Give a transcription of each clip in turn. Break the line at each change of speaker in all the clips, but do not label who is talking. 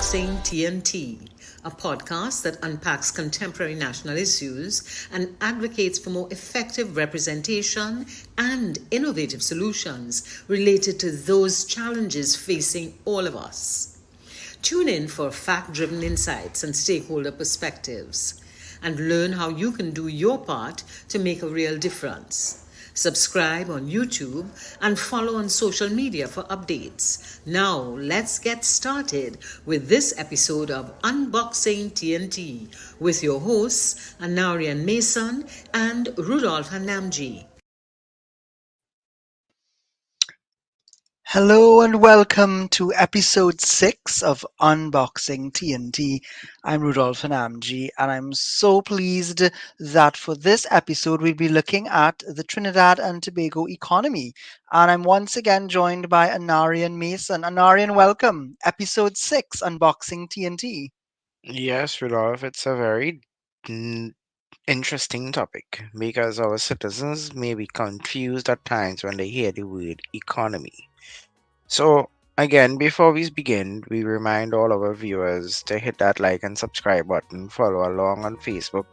Unboxing TNT, a podcast that unpacks contemporary national issues and advocates for more effective representation and innovative solutions related to those challenges facing all of us. Tune in for fact-driven insights and stakeholder perspectives, and learn how you can do your part to make a real difference. Subscribe on YouTube and follow on social media for updates. Now, let's get started with this episode of Unboxing TNT with your hosts, Anarion and Rudolph Hanamji.
Hello and welcome to episode 6 of Unboxing TNT. I'm Rudolph Hanamji, and I'm so pleased that for this episode we'll be looking at the Trinidad and Tobago economy. And I'm once again joined by Anarion. Anarion, welcome. Episode 6, Unboxing TNT.
Yes, Rudolph, it's a very interesting topic because our citizens may be confused at times when they hear the word economy. So, again, before we begin, we remind all our viewers to hit that like and subscribe button, follow along on Facebook,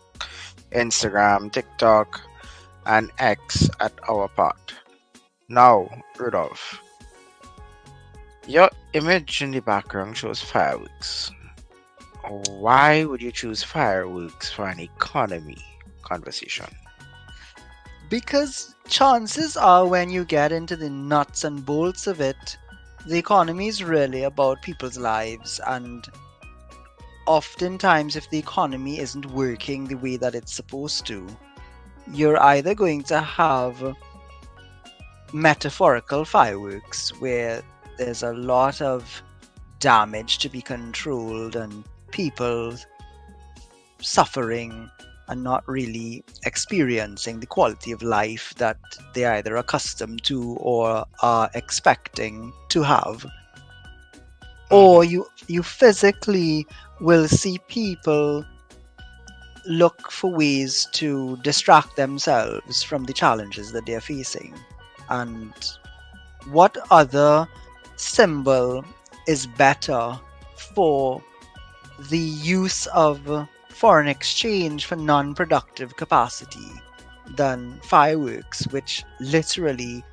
Instagram, TikTok, and X at our part. Now, Rudolph, your image in the background shows fireworks. Why would you choose fireworks for an economy conversation?
Because chances are when you get into the nuts and bolts of it, the economy is really about people's lives, and oftentimes if the economy isn't working the way that it's supposed to, you're either going to have metaphorical fireworks where there's a lot of damage to be controlled and people suffering and not really experiencing the quality of life that they're either accustomed to or are expecting to have. Or you physically will see people look for ways to distract themselves from the challenges that they're facing. And what other symbol is better for the use of foreign exchange for non-productive capacity than fireworks, which literally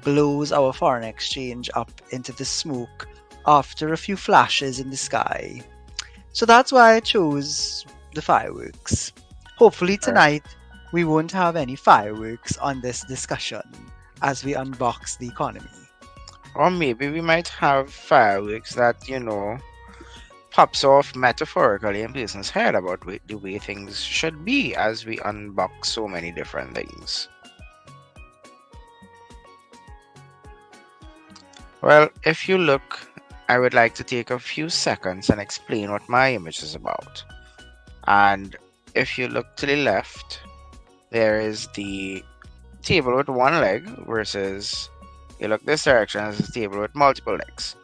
blows our foreign exchange up into the smoke after a few flashes in the sky. So that's why I chose the fireworks. Hopefully tonight we won't have any fireworks on this discussion as we unbox the economy.
Or maybe we might have fireworks that, pops off metaphorically in person's head about the way things should be as we unbox so many different things. Well, if you look, I would like to take a few seconds and explain what my image is about. And if you look to the left, there is the table with one leg versus you look this direction as a table with multiple legs.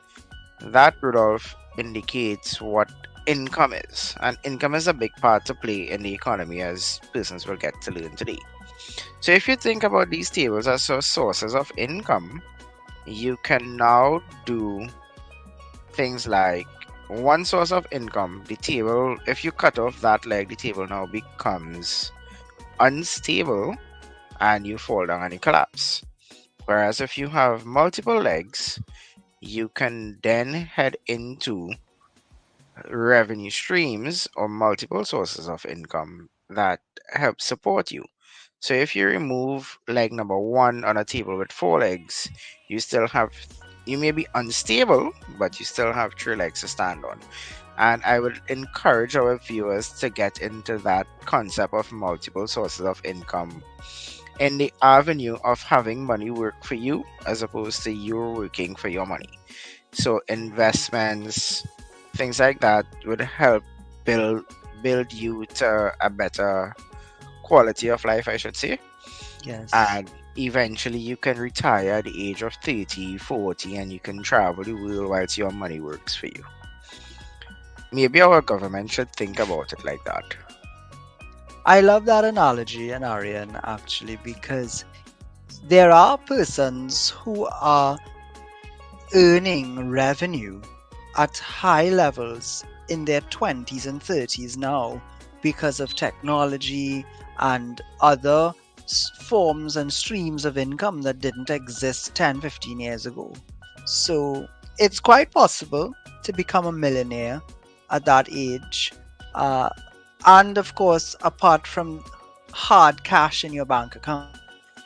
That, Rudolph, indicates what income is, and income is a big part to play in the economy, as persons will get to learn today. So if you think about these tables as sources of income, you can now do things like one source of income, the table, if you cut off that leg, the table now becomes unstable and you fall down and you collapse. Whereas if you have multiple legs, you can then head into revenue streams or multiple sources of income that help support you. So if you remove leg number 1 on a table with 4 legs, you may be unstable, but you still have 3 legs to stand on. And I would encourage our viewers to get into that concept of multiple sources of income in the avenue of having money work for you as opposed to you working for your money. So investments, things like that would help build you to a better quality of life, I should say.
Yes.
And eventually you can retire at the age of 30, 40, and you can travel the world whilst your money works for you. Maybe our government should think about it like that.
I love that analogy, Anarion, actually, because there are persons who are earning revenue at high levels in their 20s and 30s now because of technology and other forms and streams of income that didn't exist 10, 15 years ago. So it's quite possible to become a millionaire at that age. Uh, and of course, apart from hard cash in your bank account,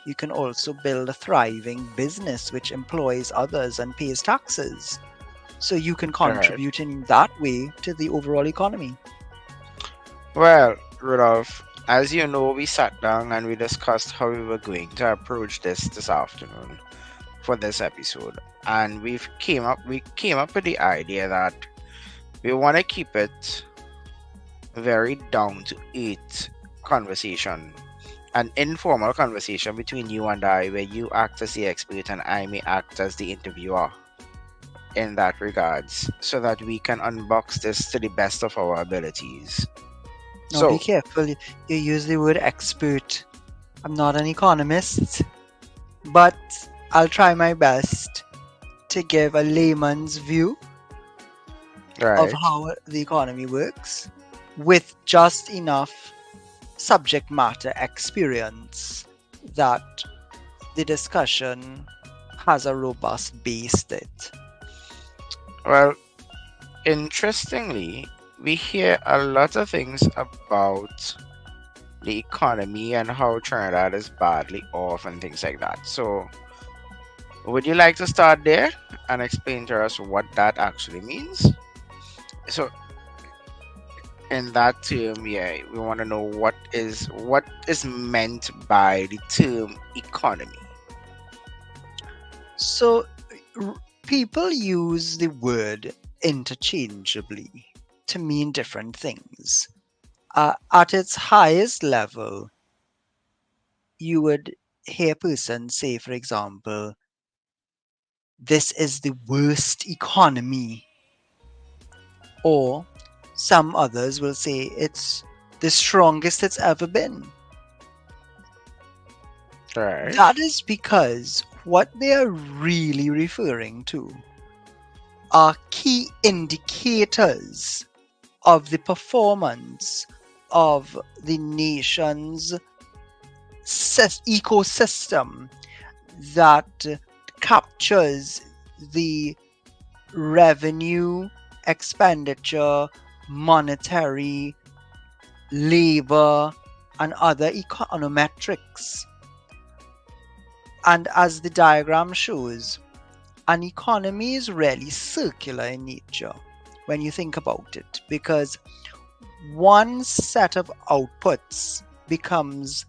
you can also build a thriving business which employs others and pays taxes. So you can
Right.
contribute in that way to the overall economy.
Well, Rudolph, as you know, we sat down and we discussed how we were going to approach this afternoon for this episode, and we came up with the idea that we want to keep it very down to earth conversation, an informal conversation between you and I, where you act as the expert and I may act as the interviewer in that regards, so that we can unbox this to the best of our abilities.
Now be
So,
careful, you use the word expert. I'm not an economist, but I'll try my best to give a layman's view of
right.
how the economy works with just enough subject matter experience that the discussion has a robust base to it.
Well, interestingly, we hear a lot of things about the economy and how Trinidad is badly off and things like that. So, would you like to start there and explain to us what that actually means? So, in that term, yeah, we want to know what is meant by the term economy.
So, people use the word interchangeably to mean different things. At its highest level, you would hear a person say, for example, this is the worst economy, or some others will say it's the strongest it's ever been.
Right.
That is because what they are really referring to are key indicators of the performance of the nation's ecosystem that captures the revenue, expenditure, monetary, labor, and other econometrics. And as the diagram shows, an economy is really circular in nature when you think about it, because one set of outputs becomes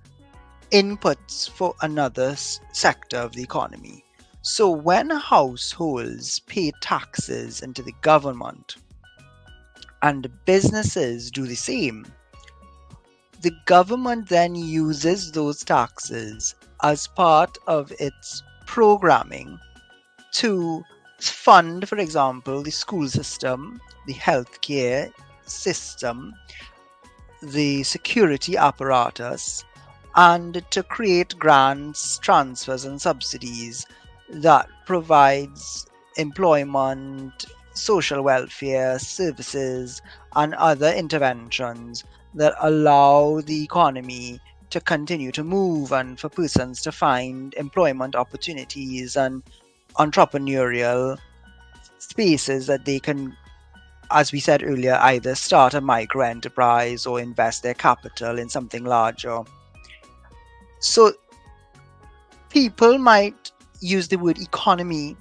inputs for another sector of the economy. So when households pay taxes into the government and businesses do the same, the government then uses those taxes as part of its programming to fund, for example, the school system, the healthcare system, the security apparatus, and to create grants, transfers, and subsidies that provides employment, social welfare services, and other interventions that allow the economy to continue to move and for persons to find employment opportunities and entrepreneurial spaces that they can, as we said earlier, either start a micro enterprise or invest their capital in something larger. So people might use the word economy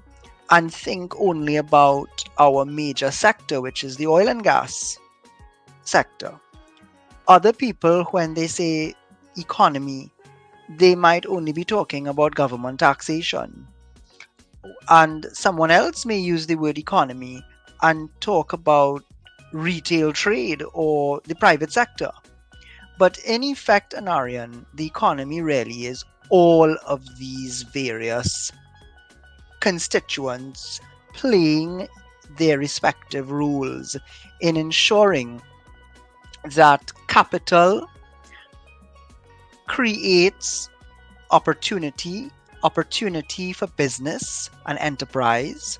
and think only about our major sector, which is the oil and gas sector. Other people, when they say economy, they might only be talking about government taxation. And someone else may use the word economy and talk about retail trade or the private sector. But in effect, Anarion, the economy really is all of these various constituents playing their respective roles in ensuring that capital creates opportunity for business and enterprise,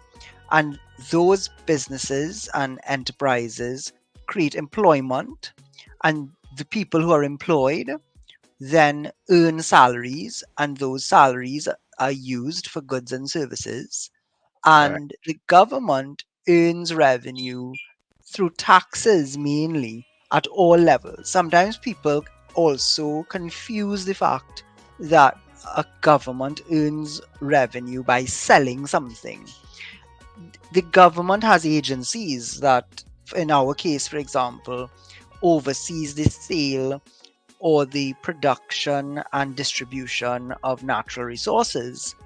And those businesses and enterprises create employment, and the people who are employed then earn salaries, and those salaries are used for goods and services.
Correct.
And the government earns revenue through taxes mainly at all levels. Sometimes people also confuse the fact that a government earns revenue by selling something. The government has agencies that, in our case, for example, oversees the sale or the production and distribution of natural resources.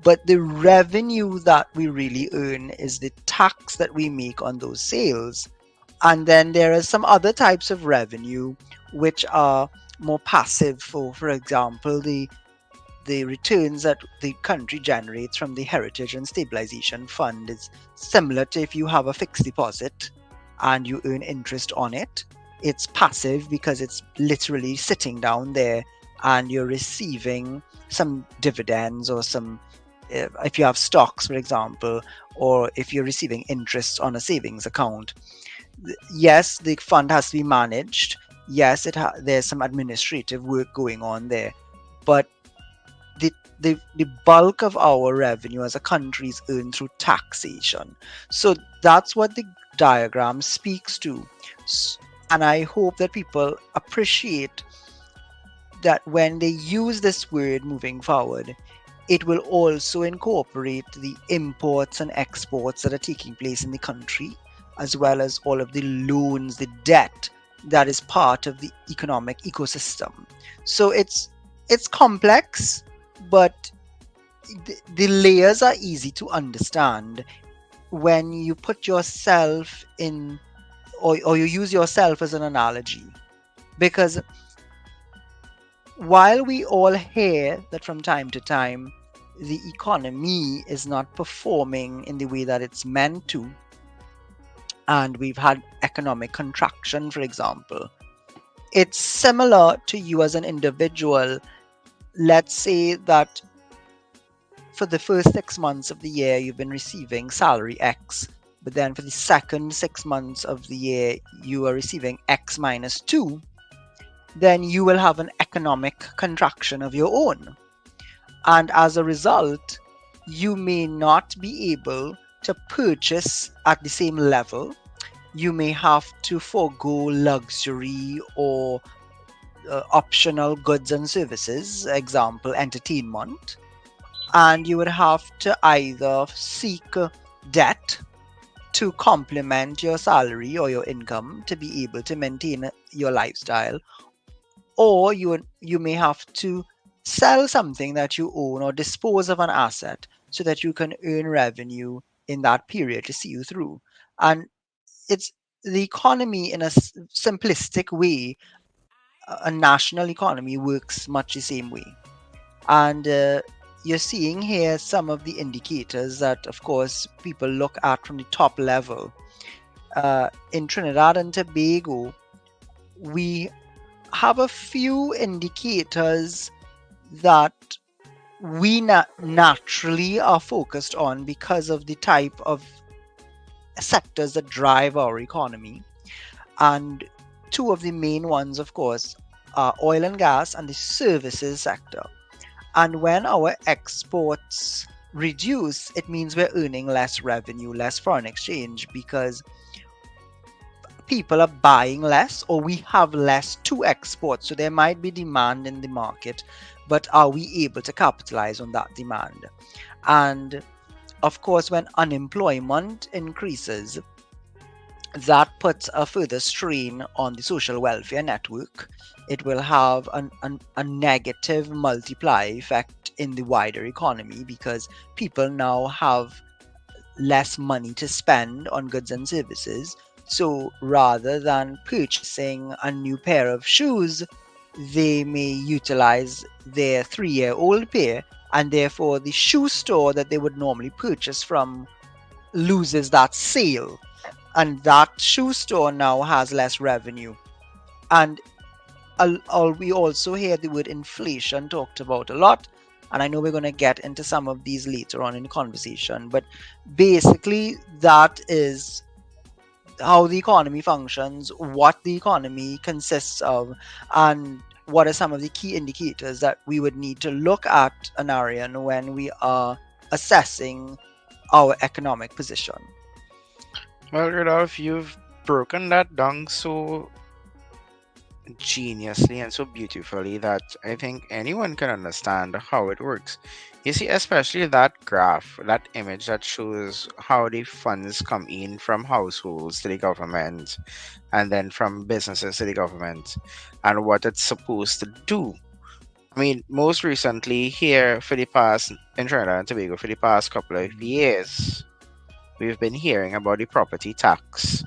But the revenue that we really earn is the tax that we make on those sales. And then there are some other types of revenue which are more passive. For example, the returns that the country generates from the Heritage and Stabilization Fund is similar to if you have a fixed deposit and you earn interest on it. It's passive because it's literally sitting down there and you're receiving some dividends or some, if you have stocks, for example, or if you're receiving interest on a savings account. Yes, the fund has to be managed. Yes, there's some administrative work going on there, but the bulk of our revenue as a country is earned through taxation. So that's what the diagram speaks to. And I hope that people appreciate that when they use this word moving forward, it will also incorporate the imports and exports that are taking place in the country, as well as all of the loans, the debt that is part of the economic ecosystem. So it's complex, but the layers are easy to understand when you put yourself in, or you use yourself as an analogy. Because while we all hear that from time to time the economy is not performing in the way that it's meant to, and we've had economic contraction, for example, it's similar to you as an individual. Let's say that for the first 6 months of the year, you've been receiving salary X, but then for the second 6 months of the year, you are receiving X minus 2, then you will have an economic contraction of your own. And as a result, you may not be able to purchase at the same level. You may have to forego luxury or optional goods and services, example, entertainment. And you would have to either seek debt to complement your salary or your income to be able to maintain your lifestyle, or you may have to sell something that you own or dispose of an asset so that you can earn revenue in that period to see you through. And it's the economy in a simplistic way. A national economy works much the same way. And you're seeing here some of the indicators that, of course, people look at from the top level. In Trinidad and Tobago, we have a few indicators that we naturally are focused on because of the type of sectors that drive our economy. And two of the main ones, of course, are oil and gas and the services sector. And when our exports reduce, it means we're earning less revenue, less foreign exchange, because people are buying less or we have less to export. So there might be demand in the market, but are we able to capitalize on that demand? And of course, when unemployment increases, that puts a further strain on the social welfare network. It will have a negative multiply effect in the wider economy because people now have less money to spend on goods and services. So rather than purchasing a new pair of shoes, they may utilize their 3-year-old pair, and therefore the shoe store that they would normally purchase from loses that sale. And that shoe store now has less revenue. And we also hear the word inflation talked about a lot. And I know we're going to get into some of these later on in the conversation, but basically, that is how the economy functions, what the economy consists of, and what are some of the key indicators that we would need to look at, Anarion, when we are assessing our economic position.
Well, Rudolph, you've broken that down so geniusly and so beautifully that I think anyone can understand how it works. You see, especially that graph, that image that shows how the funds come in from households to the government and then from businesses to the government and what it's supposed to do. I mean, most recently here for the past, in Trinidad and Tobago, for the past couple of years, we've been hearing about the property tax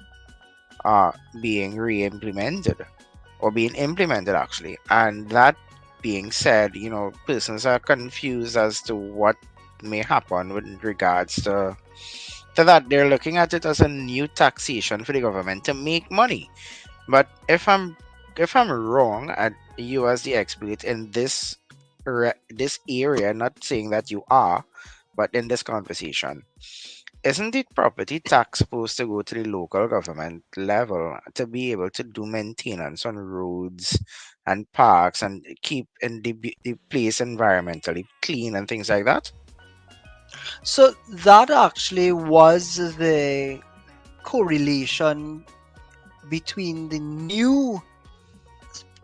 being re-implemented or being implemented actually. And that being said, persons are confused as to what may happen with regards to that. They're looking at it as a new taxation for the government to make money. But if I'm wrong, and you as the expert in this area, not saying that you are, but in this conversation, isn't the property tax supposed to go to the local government level to be able to do maintenance on roads and parks and keep the place environmentally clean and things like that?
So that actually was the correlation between the new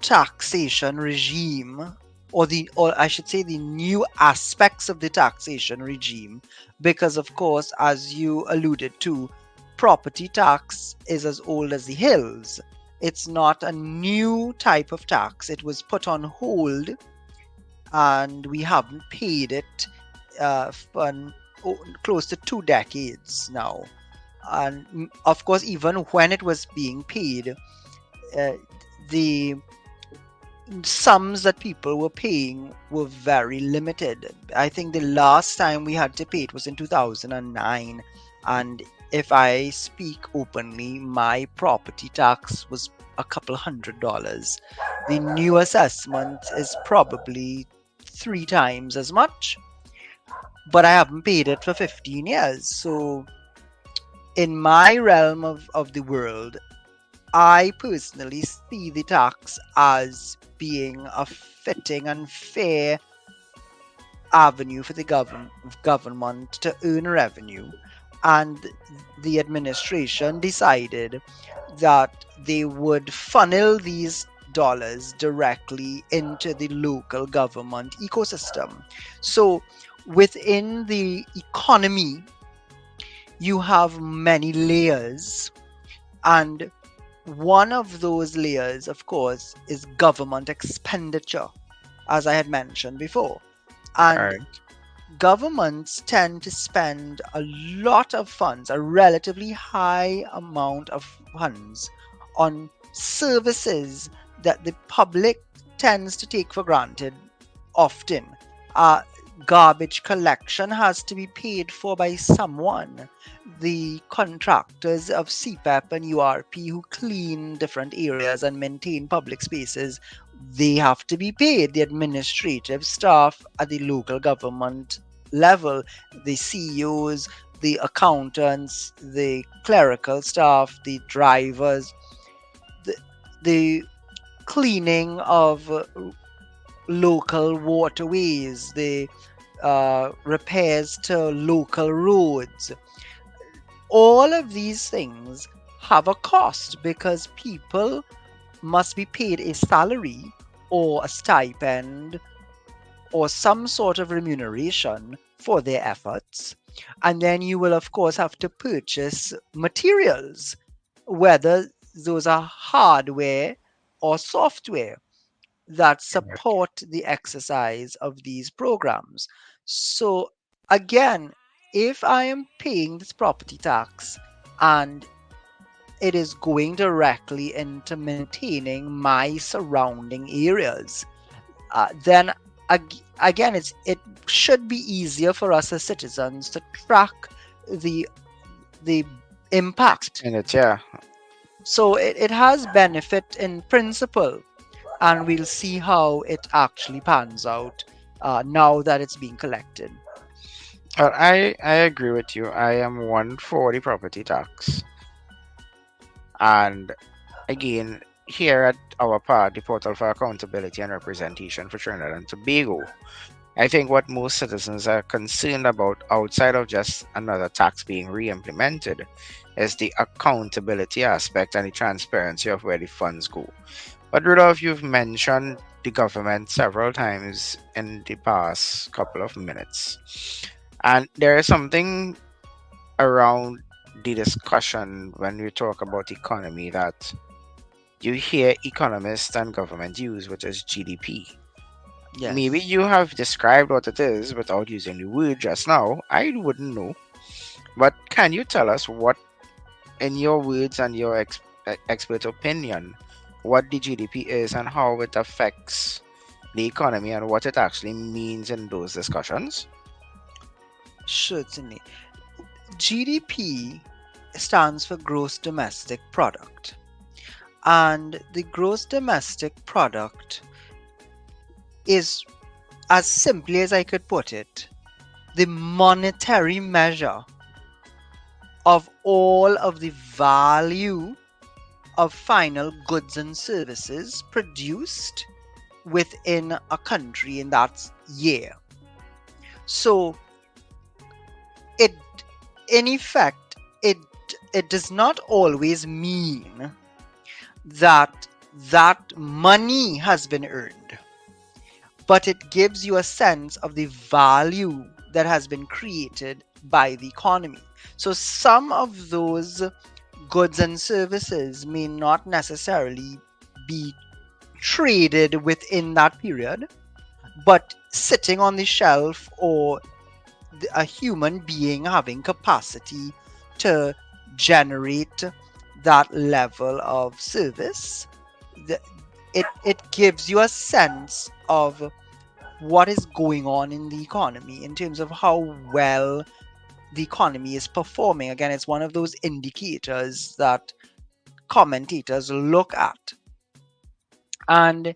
taxation regime, or I should say the new aspects of the taxation regime, because of course, as you alluded to, property tax is as old as the hills. It's not a new type of tax. It was put on hold and we haven't paid it for close to 2 decades now. And of course, even when it was being paid, uh, the sums that people were paying were very limited. I think the last time we had to pay it was in 2009. And if I speak openly, my property tax was a couple $100. The new assessment is probably 3 times as much, but I haven't paid it for 15 years. So, in my realm of the world, I personally see the tax as being a fitting and fair avenue for the government to earn revenue. And the administration decided that they would funnel these dollars directly into the local government ecosystem. So within the economy, you have many layers, and one of those layers, of course, is government expenditure, as I had mentioned before. And
Right.
governments tend to spend a lot of funds, a relatively high amount of funds, on services that the public tends to take for granted often. Uh, Garbage collection has to be paid for by someone. The contractors of CPEP and URP who clean different areas and maintain public spaces, they have to be paid. The administrative staff at the local government level, the CEOs, the accountants, the clerical staff, the drivers, the, the cleaning of local waterways, the repairs to local roads. All of these things have a cost because people must be paid a salary or a stipend or some sort of remuneration for their efforts. And then you will, of course, have to purchase materials, whether those are hardware or software, that support the exercise of these programs. So, again, if I am paying this property tax and it is going directly into maintaining my surrounding areas, then again, it should be easier for us as citizens to track the the impact.
Expenditure.
So it has benefit in principle, and we'll see how it actually pans out now that it's being collected.
I agree with you. I am one for the property tax. And again, here at our part, the Portal for Accountability and Representation for Trinidad and Tobago, I think what most citizens are concerned about outside of just another tax being re implemented is the accountability aspect and the transparency of where the funds go. But Rudolph, you've mentioned the government several times in the past couple of minutes. And there is something around the discussion when we talk about economy that you hear economists and government use, which is GDP. Maybe
Yes.
you have described what it is without using the word just now. I wouldn't know. But can you tell us what, in your words and your expert opinion, what the GDP is and how it affects the economy and what it actually means in those discussions?
Certainly. GDP stands for gross domestic product. And the gross domestic product is, as simply as I could put it, the monetary measure of all of the value of final goods and services produced within a country in that year. So it, in effect, it does not always mean that that money has been earned, but it gives you a sense of the value that has been created by the economy. So some of those goods and services may not necessarily be traded within that period, but sitting on the shelf, or a human being having capacity to generate that level of service, it gives you a sense of what is going on in the economy in terms of how well the economy is performing. Again, it's one of those indicators that commentators look at. And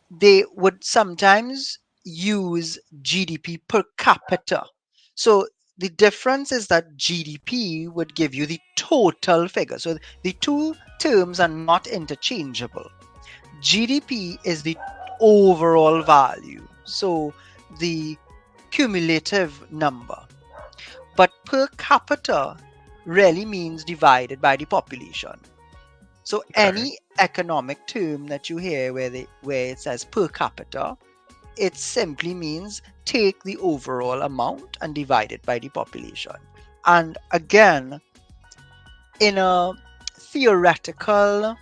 they would sometimes use GDP per capita. So the difference is that GDP would give you the total figure. So the two terms are not interchangeable. GDP is the overall value, so the cumulative number. But per capita really means divided by the population. So
Okay.
any economic term that you hear where it says per capita, it simply means take the overall amount and divide it by the population. And again, in a theoretical,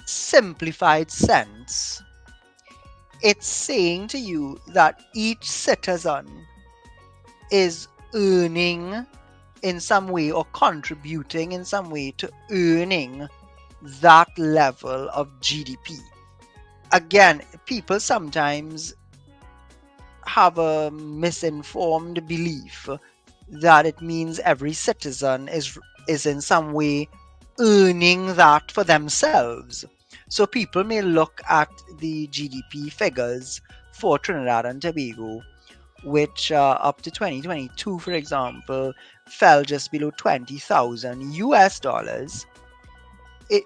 simplified sense, it's saying to you that each citizen is earning in some way or contributing in some way to earning that level of GDP. Again, people sometimes have a misinformed belief that it means every citizen is in some way earning that for themselves. So people may look at the GDP figures for Trinidad and Tobago, which up to 2022, for example, fell just below 20,000 US dollars. It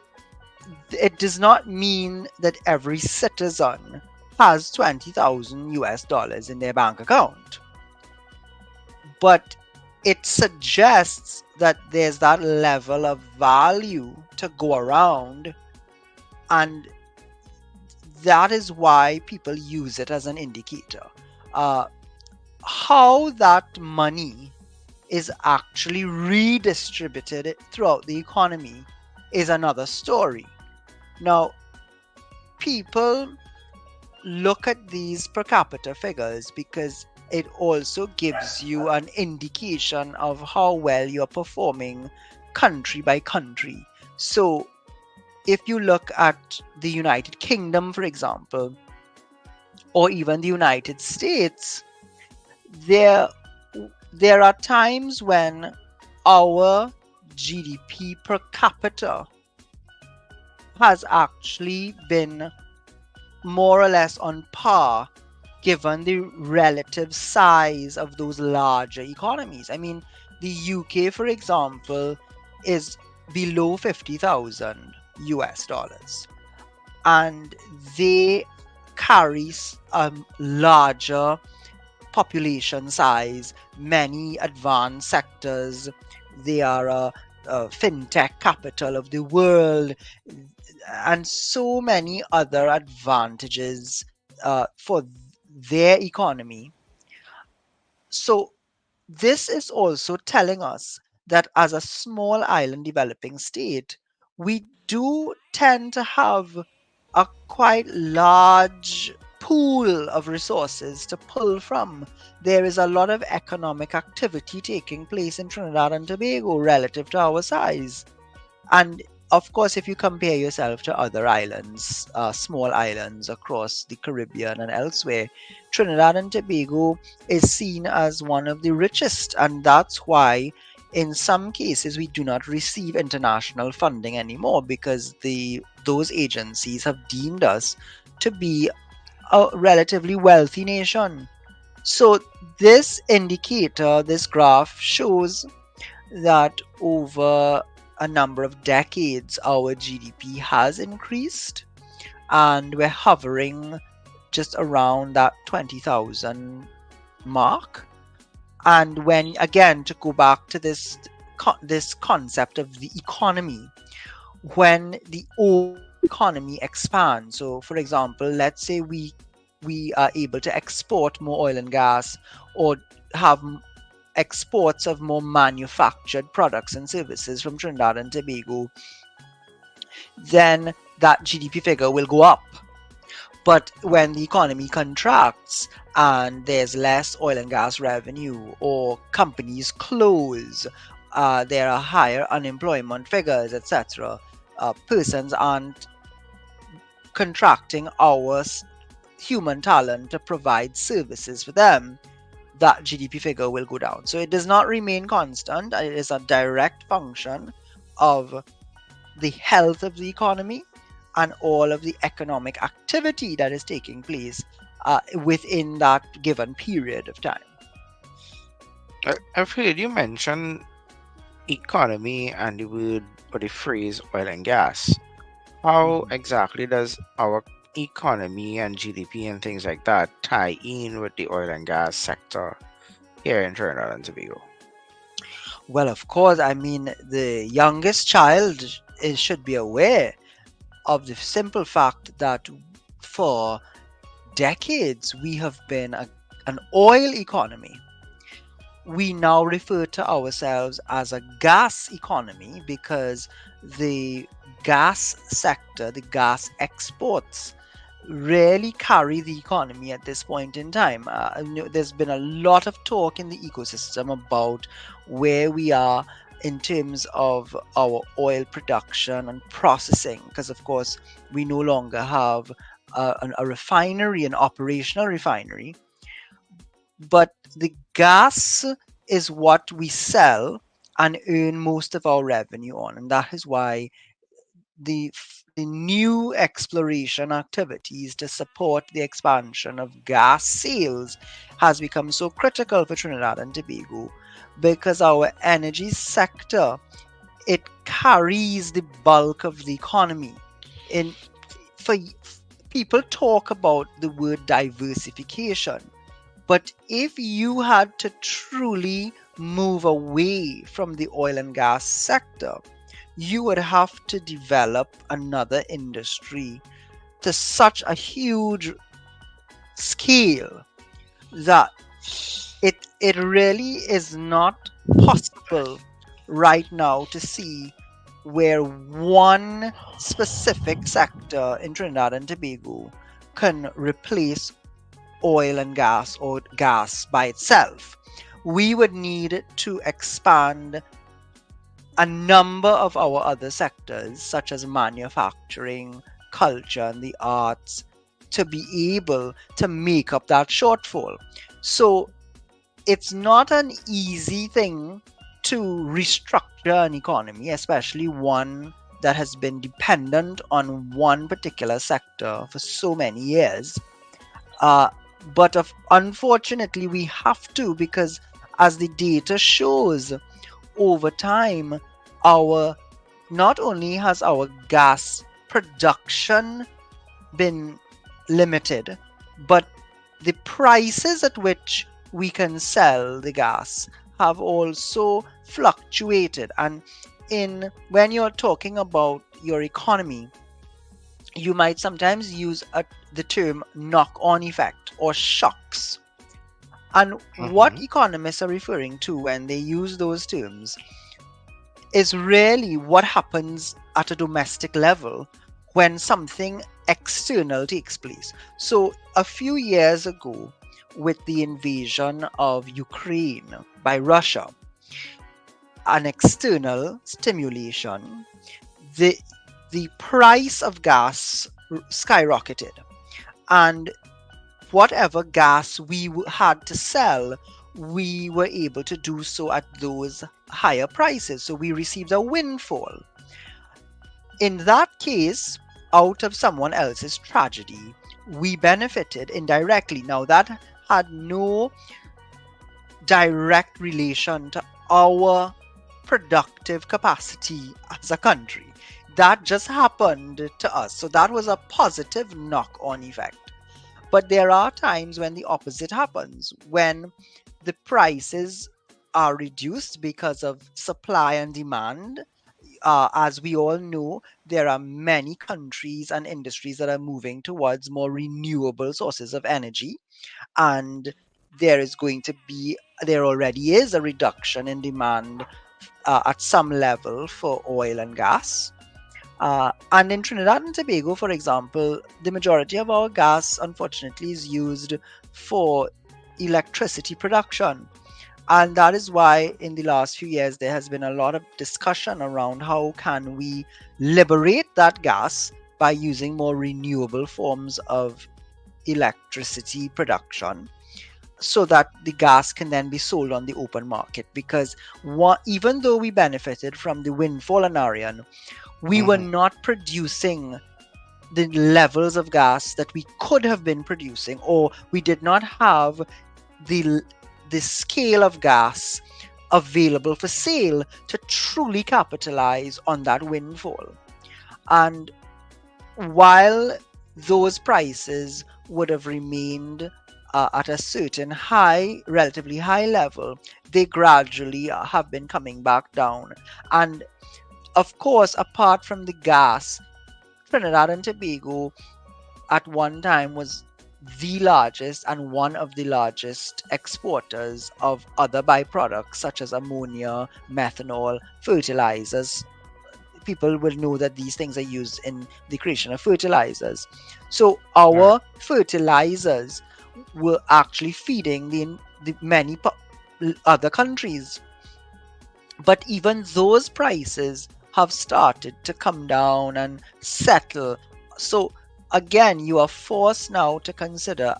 it does not mean that every citizen has 20,000 US dollars in their bank account, but it suggests that there's that level of value to go around, and that is why people use it as an indicator. Uh, how that money is actually redistributed throughout the economy is another story. Now, people look at these per capita figures because it also gives you an indication of how well you're performing country by country. So, if you look at the United Kingdom, for example, or even the United States, there are times when our GDP per capita has actually been more or less on par given the relative size of those larger economies. I mean, the UK, for example, is below 50,000 US dollars, and they carry a larger population size, many advanced sectors. They are a fintech capital of the world, and so many other advantages for their economy. So, this is also telling us that as a small island developing state, we do tend to have a quite large pool of resources to pull from. There is a lot of economic activity taking place in Trinidad and Tobago relative to our size. And of course, if you compare yourself to other islands, small islands across the Caribbean and elsewhere, Trinidad and Tobago is seen as one of the richest, and that's why in some cases we do not receive international funding anymore, because those agencies have deemed us to be a relatively wealthy nation. So this indicator, this graph shows that over a number of decades, our GDP has increased, and we're hovering just around that 20,000 mark. And when, again, to go back to this concept of the economy, when the old economy expands, so for example, let's say we are able to export more oil and gas, or have exports of more manufactured products and services from Trinidad and Tobago, then that GDP figure will go up. But when the economy contracts and there's less oil and gas revenue, or companies close, there are higher unemployment figures, etc., persons aren't contracting our human talent to provide services for them, that GDP figure will go down. So it does not remain constant. It is a direct function of the health of the economy and all of the economic activity that is taking place within that given period of time.
I've heard you mention economy and the word or the phrase oil and gas. How
Mhm.
exactly does our economy and GDP and things like that tie in with the oil and gas sector here in Trinidad and Tobago?
Well, of course, I mean, the youngest child should be aware of the simple fact that for decades we have been an oil economy. We now refer to ourselves as a gas economy because the gas sector, the gas exports, really carry the economy at this point in time. There's been a lot of talk in the ecosystem about where we are in terms of our oil production and processing, because of course we no longer have a refinery, an operational refinery, but the gas is what we sell and earn most of our revenue on, and that is why the new exploration activities to support the expansion of gas sales has become so critical for Trinidad and Tobago, because our energy sector, it carries the bulk of the economy. In for People talk about the word diversification, but if you had to truly move away from the oil and gas sector, you would have to develop another industry to such a huge scale that it really is not possible right now to see where one specific sector in Trinidad and Tobago can replace oil and gas, or gas by itself. We would need to expand a number of our other sectors, such as manufacturing, culture, and the arts, to be able to make up that shortfall. So it's not an easy thing to restructure an economy, especially one that has been dependent on one particular sector for so many years. But unfortunately, we have to, because as the data shows, over time, our not only has our gas production been limited, but the prices at which we can sell the gas have also fluctuated. And in when you're talking about your economy, you might sometimes use the term knock-on effect or shocks. And what
Mm-hmm.
economists are referring to when they use those terms is really what happens at a domestic level when something external takes place. So, a few years ago, with the invasion of Ukraine by Russia, an external stimulation, the the price of gas skyrocketed, and whatever gas we had to sell, we were able to do so at those higher prices. So we received a windfall. In that case, out of someone else's tragedy, we benefited indirectly. Now, that had no direct relation to our productive capacity as a country. That just happened to us. So that was a positive knock on effect. But there are times when the opposite happens, when the prices are reduced because of supply and demand. As we all know, there are many countries and industries that are moving towards more renewable sources of energy, and there is going to be, there already is a reduction in demand at some level for oil and gas. And in Trinidad and Tobago, for example, the majority of our gas, unfortunately, is used for electricity production. And that is why in the last few years there has been a lot of discussion around how can we liberate that gas by using more renewable forms of electricity production, so that the gas can then be sold on the open market. Because even though we benefited from the windfall Anarion, we were
Mm-hmm.
not producing the levels of gas that we could have been producing, or we did not have the the scale of gas available for sale to truly capitalize on that windfall. And while those prices would have remained at a certain high, relatively high level, they gradually have been coming back down. And of course, apart from the gas, Trinidad and Tobago at one time was the largest and one of the largest exporters of other byproducts such as ammonia, methanol, fertilizers. People will know that these things are used in the creation of fertilizers. So
Right.
our fertilizers were actually feeding the many other countries. But even those prices have started to come down and settle. So again, you are forced now to consider,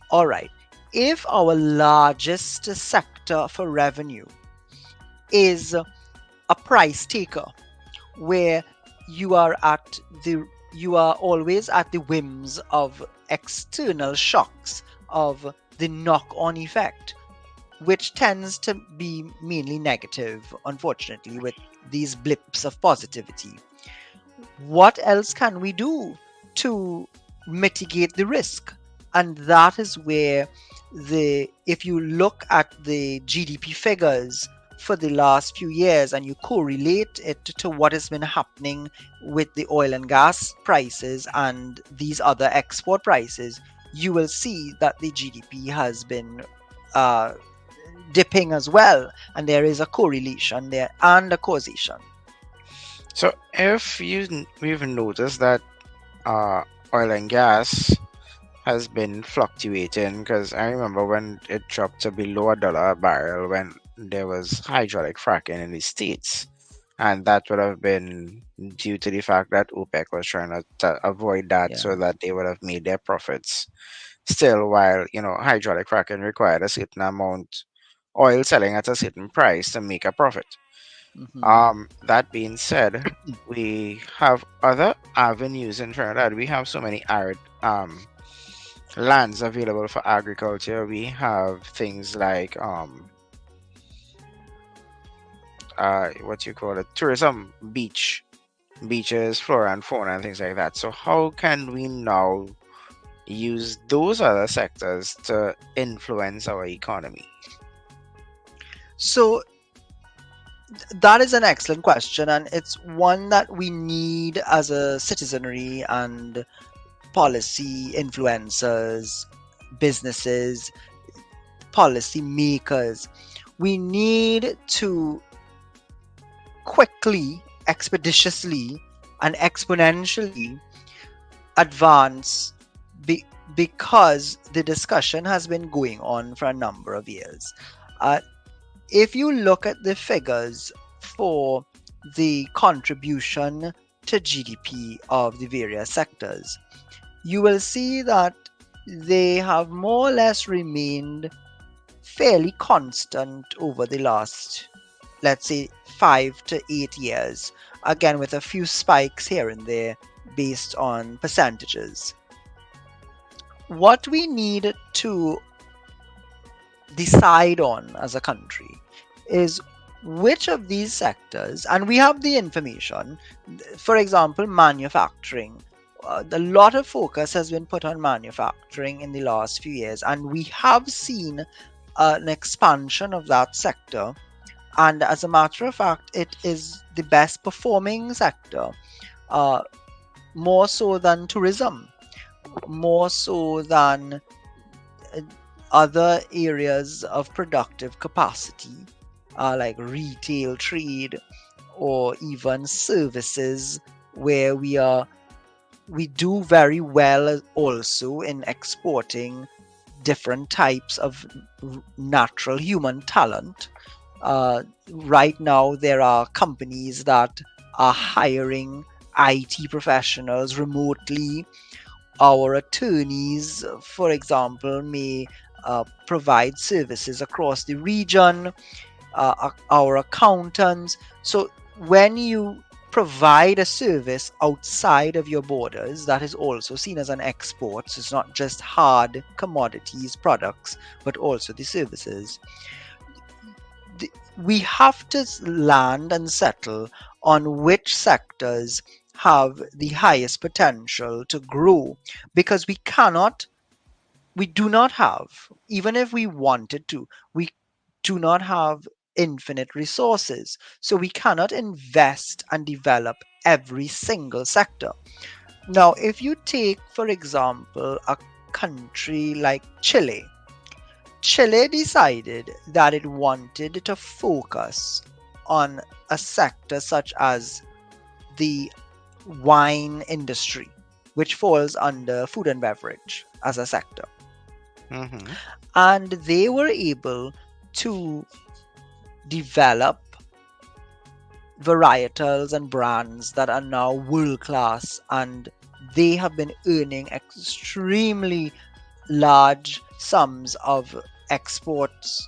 all right, if our largest sector for revenue is a price taker, where you are at you are always at the whims of external shocks, of the knock-on effect, which tends to be mainly negative, unfortunately, with these blips of positivity. What else can we do to mitigate the risk? And that is where if you look at the GDP figures for the last few years and you correlate it to what has been happening with the oil and gas prices and these other export prices, you will see that the GDP has been uh, dipping as well, and there is a correlation there and a causation.
So if we've noticed that uh, oil and gas has been fluctuating, because I remember when it dropped to below $1 a barrel when there was hydraulic fracking in the States. And that would have been due to the fact that OPEC was trying to avoid that
Yeah.
so that they would have made their profits. Still, while hydraulic fracking required a certain amount oil selling at a certain price to make a profit.
Hmm.
That being said, we have other avenues in Trinidad. We have so many arid lands available for agriculture. We have things like what you call it, tourism, beaches, flora and fauna, and things like that. So how can we now use those other sectors to influence our economy?
So that is an excellent question, and it's one that we need as a citizenry and policy influencers, businesses, policy makers. We need to quickly, expeditiously, and exponentially advance because the discussion has been going on for a number of years. Uh, if you look at the figures for the contribution to GDP of the various sectors, you will see that they have more or less remained fairly constant over the last, let's say, 5 to 8 years, again with a few spikes here and there based on percentages. What we need to decide on as a country is which of these sectors, and we have the information, for example, manufacturing. A lot of focus has been put on manufacturing in the last few years, and we have seen an expansion of that sector. And as a matter of fact, it is the best performing sector, uh, more so than tourism, more so than other areas of productive capacity, like retail trade or even services, where we do very well also in exporting different types of natural human talent. Right now, there are companies that are hiring IT professionals remotely. Our attorneys, for example, may provide services across the region, our accountants. So, when you provide a service outside of your borders, that is also seen as an export. So, it's not just hard commodities, products, but also the services. We have to land and settle on which sectors have the highest potential to grow, because we do not have, even if we wanted to, we do not have infinite resources. So we cannot invest and develop every single sector. Now, if you take, for example, a country like Chile, Chile decided that it wanted to focus on a sector such as the wine industry, which falls under food and beverage as a sector.
Mm-hmm.
And they were able to develop varietals and brands that are now world class, and they have been earning extremely large sums of exports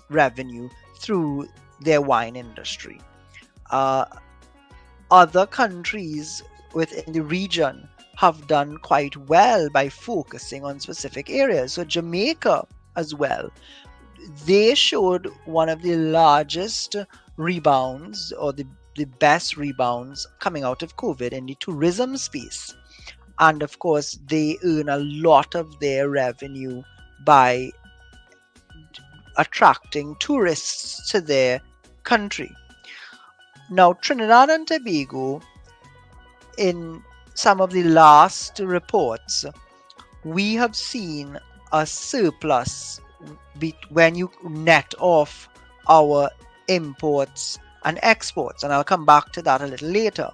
revenue through their wine industry. Uh, Other countries within the region have done quite well by focusing on specific areas. So Jamaica as well, they showed one of the largest rebounds, or the best rebounds coming out of COVID in the tourism space. And of course, they earn a lot of their revenue by attracting tourists to their country. Now, Trinidad and Tobago, in some of the last reports, we have seen a surplus when you net off our imports and exports, and I'll come back to that a little later.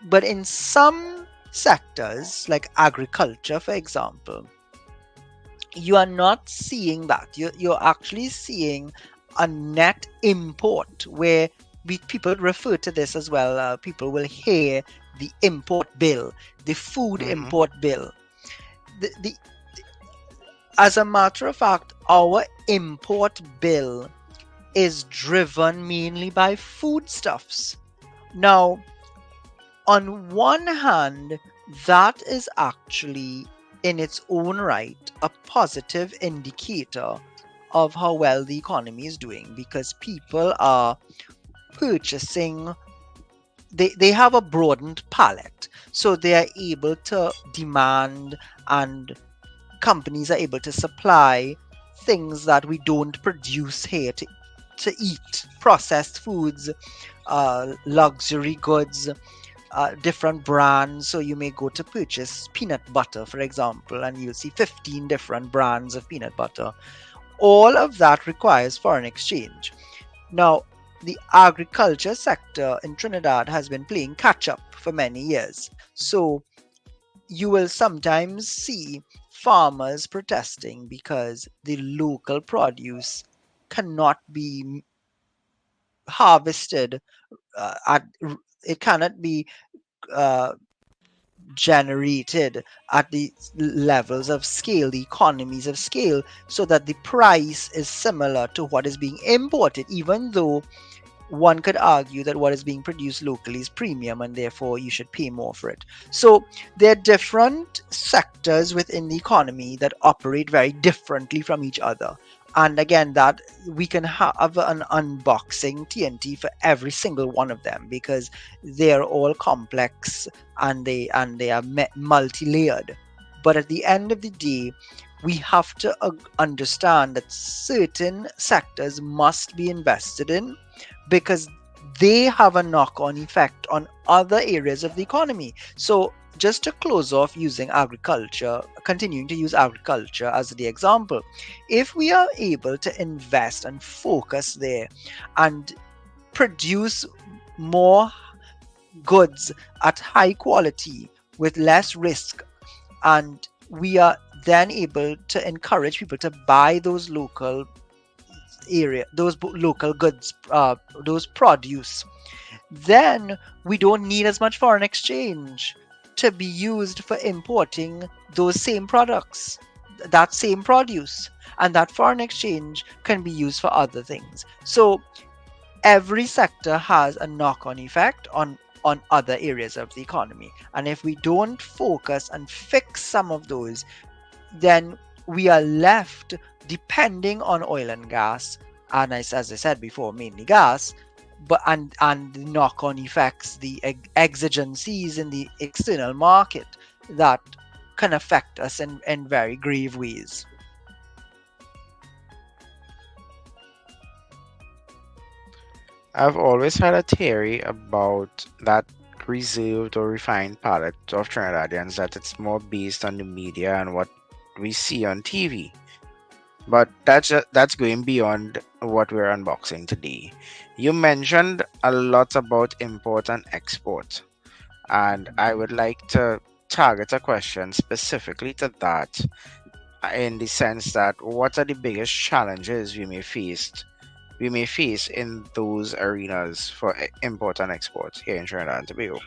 But in some sectors, like agriculture, for example, you are not seeing that. You're actually seeing a net import, where people refer to this as well. People will hear the import bill, the food
Mm-hmm.
import bill. As a matter of fact, our import bill is driven mainly by foodstuffs. Now, on one hand, that is actually in its own right a positive indicator of how well the economy is doing, because people are purchasing, they have a broadened palette, so they are able to demand, and companies are able to supply things that we don't produce here to eat: processed foods, luxury goods, different brands. So you may go to purchase peanut butter, for example, and you'll see 15 different brands of peanut butter. All of that requires foreign exchange. Now, the agriculture sector in Trinidad has been playing catch up for many years. So you will sometimes see farmers protesting because the local produce cannot be harvested, it cannot be uh, generated at the levels of scale, the economies of scale, so that the price is similar to what is being imported, even though one could argue that what is being produced locally is premium and therefore you should pay more for it. So there are different sectors within the economy that operate very differently from each other. And again, that we can have an unboxing TNT for every single one of them, because they're all complex and they are multi-layered. But at the end of the day, we have to understand that certain sectors must be invested in, because they have a knock-on effect on other areas of the economy. So just to close off using agriculture, continuing to use agriculture as the example, if we are able to invest and focus there and produce more goods at high quality with less risk, and we are then able to encourage people to buy those local local goods, those produce, then we don't need as much foreign exchange to be used for importing those same products, that same produce, and that foreign exchange can be used for other things. So every sector has a knock-on effect on other areas of the economy, and if we don't focus and fix some of those, then we are left depending on oil and gas, and as I said before, mainly gas, but and the knock-on effects, the exigencies in the external market that can affect us in very grave ways.
I've always had a theory about that reserved or refined palate of Trinidadians, that it's more based on the media and what we see on TV. But that's going beyond what we're unboxing today. You mentioned a lot about import and export, and I would like to target a question specifically to that, in the sense that what are the biggest challenges we may face in those arenas for import and export here in Trinidad and Tobago.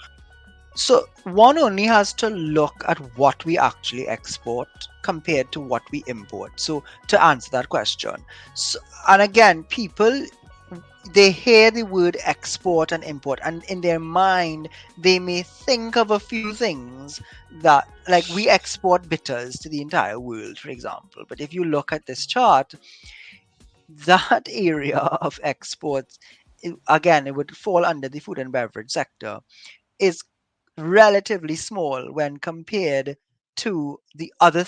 So one only has to look at what we actually export compared to what we import. So to answer that question, so, and again, people, they hear the word export and import, and in their mind they may think of a few things, that like we export bitters to the entire world, for example. But if you look at this chart, that area of exports, again, it would fall under the food and beverage sector, is relatively small when compared to the other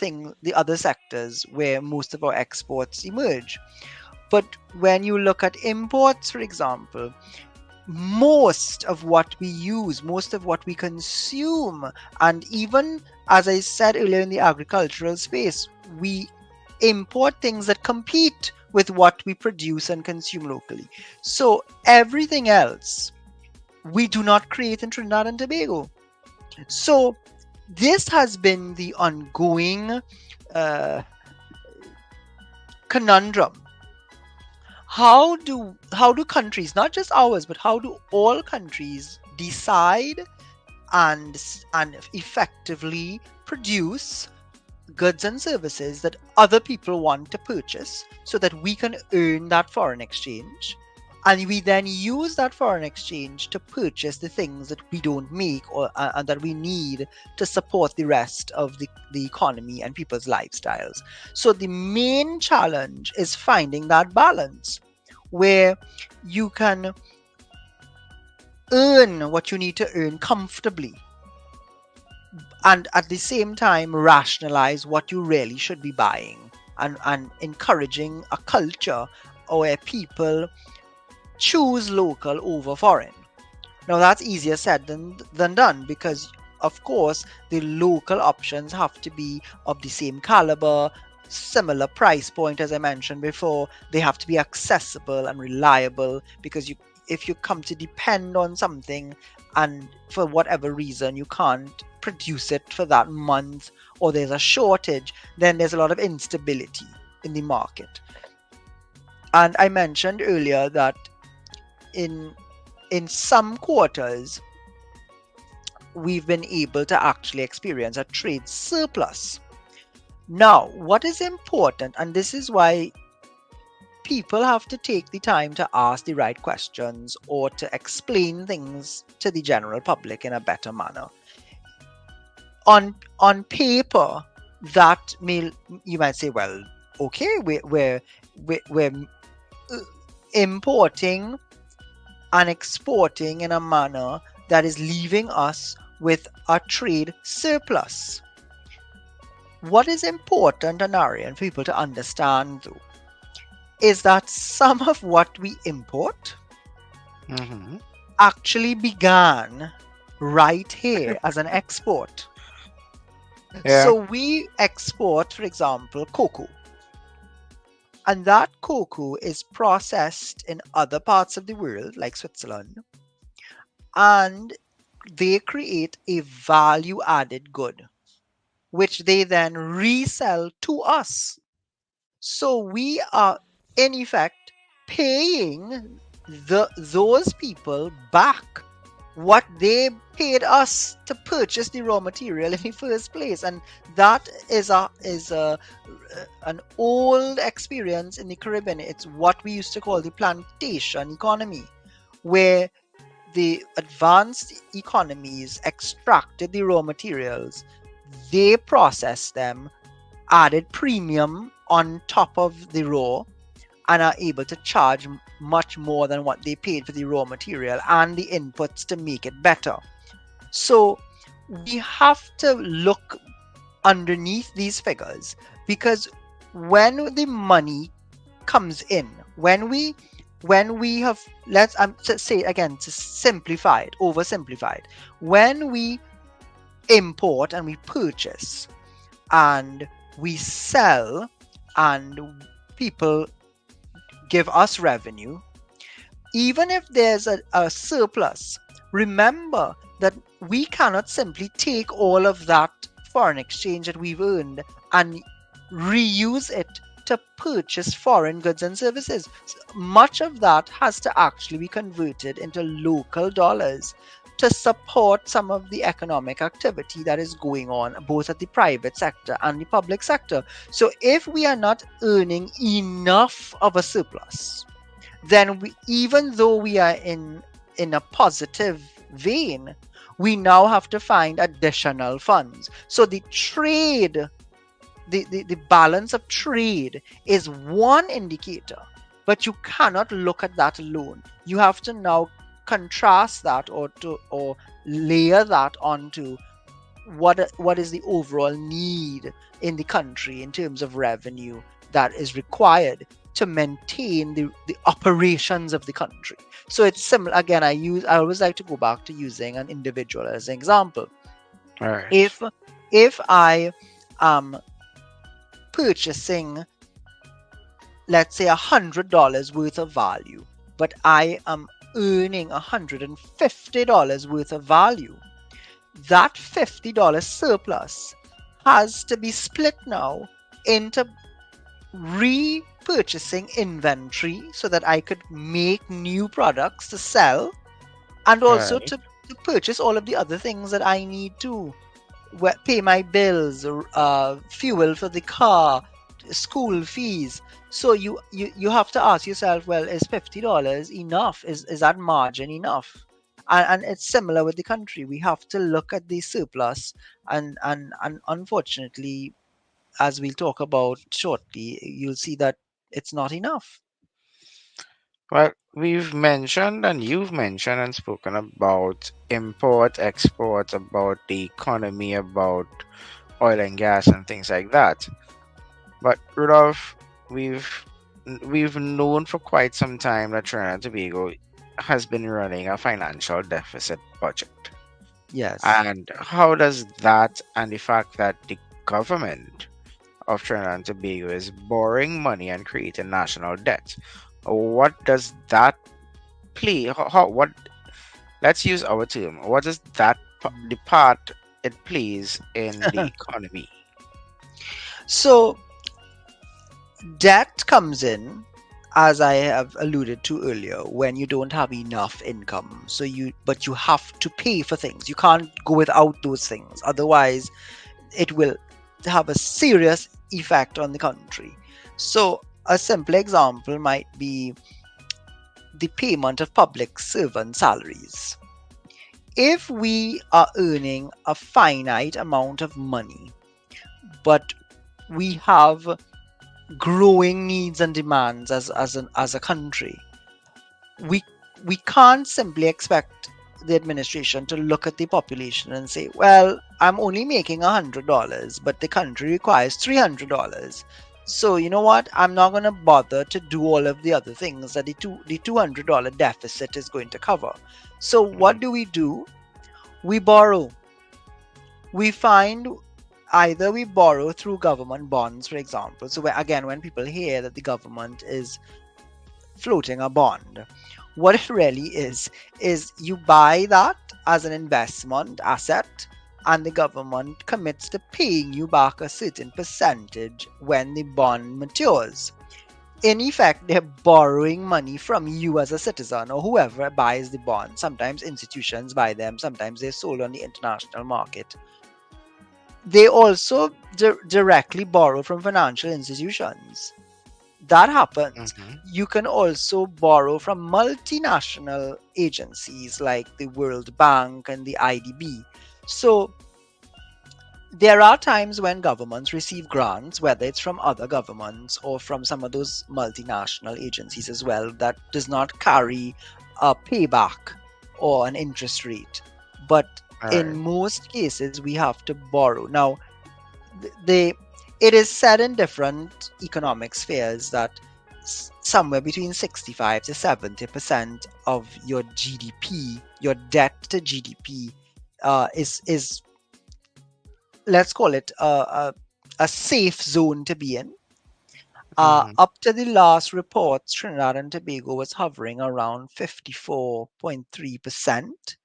sectors where most of our exports emerge. But when you look at imports, for example, most of what we use, most of what we consume, and even, as I said earlier, in the agricultural space, we import things that compete with what we produce and consume locally. So everything else we do not create in Trinidad and Tobago. So this has been the ongoing uh, conundrum. How do countries, not just ours, but how do all countries decide and effectively produce goods and services that other people want to purchase, so that we can earn that foreign exchange, and we then use that foreign exchange to purchase the things that we don't make or and that we need to support the rest of the economy and people's lifestyles. So the main challenge is finding that balance where you can earn what you need to earn comfortably and at the same time rationalize what you really should be buying, and encouraging a culture where people choose local over foreign. Now that's easier said than done, because of course the local options have to be of the same caliber, similar price point as I mentioned before. They have to be accessible and reliable, because if you come to depend on something and for whatever reason you can't produce it for that month, or there's a shortage, then there's a lot of instability in the market. And I mentioned earlier that in some quarters we've been able to actually experience a trade surplus. Now, what is important, and this is why people have to take the time to ask the right questions or to explain things to the general public in a better manner. On paper, that you might say, well, okay, we're importing and exporting in a manner that is leaving us with a trade surplus. What is important, Anarion, for people to understand though, is that some of what we import actually began right here as an export.
Yeah.
So we export, for example, cocoa. And that cocoa is processed in other parts of the world, like Switzerland, and they create a value added good, which they then resell to us. So we are, in effect, paying those people back what they paid us to purchase the raw material in the first place. And that is an old experience in the Caribbean. It's what we used to call the plantation economy, where the advanced economies extracted the raw materials, they processed them, added premium on top of the raw, and are able to charge much more than what they paid for the raw material and the inputs to make it better. So we have to look underneath these figures, because when the money comes in, when we have, let's say again, to simplify it, oversimplify it, when we import and we purchase and we sell and people give us revenue, even if there's a surplus, remember that we cannot simply take all of that foreign exchange that we've earned and reuse it to purchase foreign goods and services. Much of that has to actually be converted into local dollars to support some of the economic activity that is going on both at the private sector and the public sector. So if we are not earning enough of a surplus, then even though we are in a positive vein, we now have to find additional funds. So the trade, the balance of trade is one indicator, but you cannot look at that alone. You have to now contrast that or layer that onto what is the overall need in the country in terms of revenue that is required to maintain the operations of the country. So it's similar. Again, I always like to go back to using an individual as an example.
Right.
If I am purchasing, let's say, $100 worth of value, but I am earning $150 worth of value, that $50 surplus has to be split now into repurchasing inventory so that I could make new products to sell, and also
Right.
to purchase all of the other things that I need to pay my bills, fuel for the car, school fees. So you have to ask yourself, well, is $50 enough? Is that margin enough? And it's similar with the country. We have to look at the surplus, and unfortunately, as we'll talk about shortly, you'll see that it's not enough.
Well, we've mentioned and you've mentioned and spoken about import, export, about the economy, about oil and gas and things like that. But Rudolph, we've we've known for quite some time that Trinidad and Tobago has been running a financial deficit budget.
Yes.
And how does that and the fact that the government of Trinidad and Tobago is borrowing money and creating national debt, what does that play? What? Let's use our term. What is that the part it plays in the economy?
So debt comes in, as I have alluded to earlier, when you don't have enough income. But you have to pay for things. You can't go without those things. Otherwise, it will have a serious effect on the country. So a simple example might be the payment of public servant salaries. If we are earning a finite amount of money, but we have growing needs and demands as a country, we we can't simply expect the administration to look at the population and say, well, I'm only making $100, but the country requires $300. So you know what? I'm not going to bother to do all of the other things that the $200 deficit is going to cover. So what do? We borrow. We find either we borrow through government bonds, for example. So again, when people hear that the government is floating a bond, what it really is you buy that as an investment asset, and the government commits to paying you back a certain percentage when the bond matures. In effect, they're borrowing money from you as a citizen or whoever buys the bond. Sometimes institutions buy them, sometimes they're sold on the international market. They also directly borrow from financial institutions. That happens.
Mhm.
You can also borrow from multinational agencies like the World Bank and the IDB. So there are times when governments receive grants, whether it's from other governments or from some of those multinational agencies as well, that does not carry a payback or an interest rate. But
All
in
right.
most cases, we have to borrow. Now, they it is said in different economic spheres that somewhere between 65 to 70% of your GDP, your debt to GDP, is, let's call it a safe zone to be in.
Mhm.
Up to the last report, Trinidad and Tobago was hovering around 54.3%.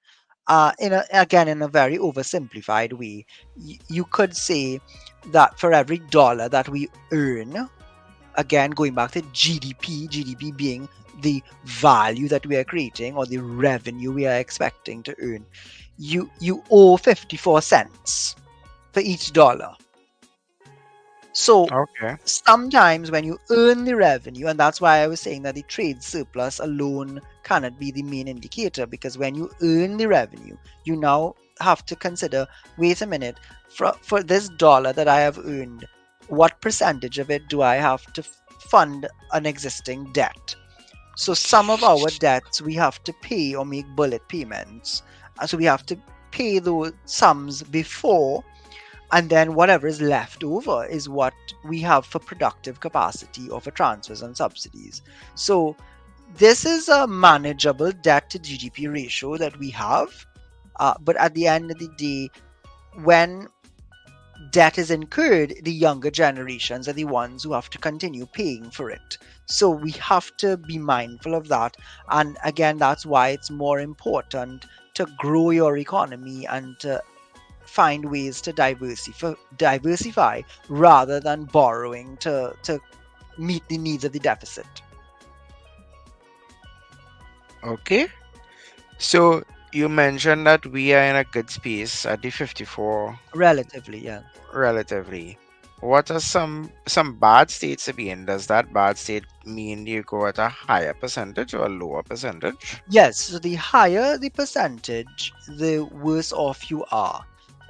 Again, in a very oversimplified way, you could say that for every dollar that we earn, again going back to GDP being the value that we are creating or the revenue we are expecting to earn, you owe 54 cents for each dollar. So
Okay.
sometimes when you earn the revenue, and that's why I was saying that the trade surplus alone cannot be the main indicator, because when you earn the revenue, you now have to consider, wait a minute, for this dollar that I have earned, what percentage of it do I have to fund an existing debt? So some of our debts we have to pay or make bullet payments. So we have to pay those sums before, and then whatever is left over is what we have for productive capacity or for transfers and subsidies. So this is a manageable debt to GDP ratio that we have, but at the end of the day, when debt is incurred, the younger generations are the ones who have to continue paying for it. So we have to be mindful of that. And again, that's why it's more important to grow your economy and to find ways to diversify rather than borrowing to meet the needs of the deficit.
Okay. So you mentioned that we are in a good space at the 54
Relatively, yeah.
relatively. What are some bad states to be in? Does that bad state mean you go at a higher percentage or a lower percentage?
Yes, so the higher the percentage, the worse off you are.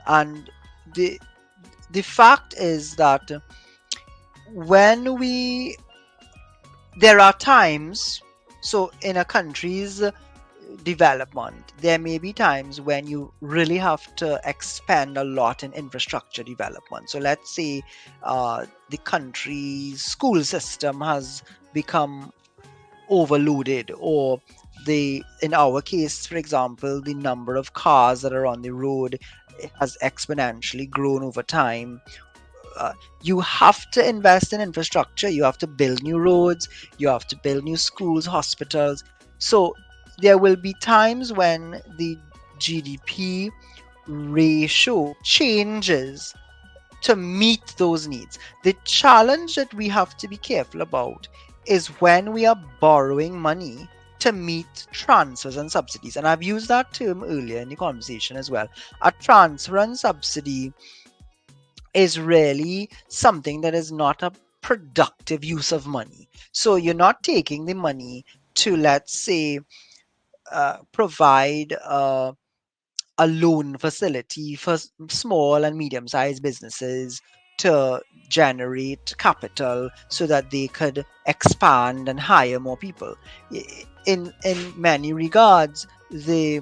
And the the fact is that when we there are times, so in a country's development, there may be times when you really have to expend a lot in infrastructure development. So let's say the country's school system has become overloaded, or in our case, for example, the number of cars that are on the road has exponentially grown over time. uh, you have to invest in infrastructure, you have to build new roads, you have to build new schools, hospitals. So there will be times when the GDP ratio changes to meet those needs. The challenge that we have to be careful about is when we are borrowing money to meet transfers and subsidies. And I've used that term earlier in the conversation as well. A transfer and subsidy is really something that is not a productive use of money. So you're not taking the money to, let's say, provide a loan facility for small and medium sized businesses to generate capital so that they could expand and hire more people. In many regards, the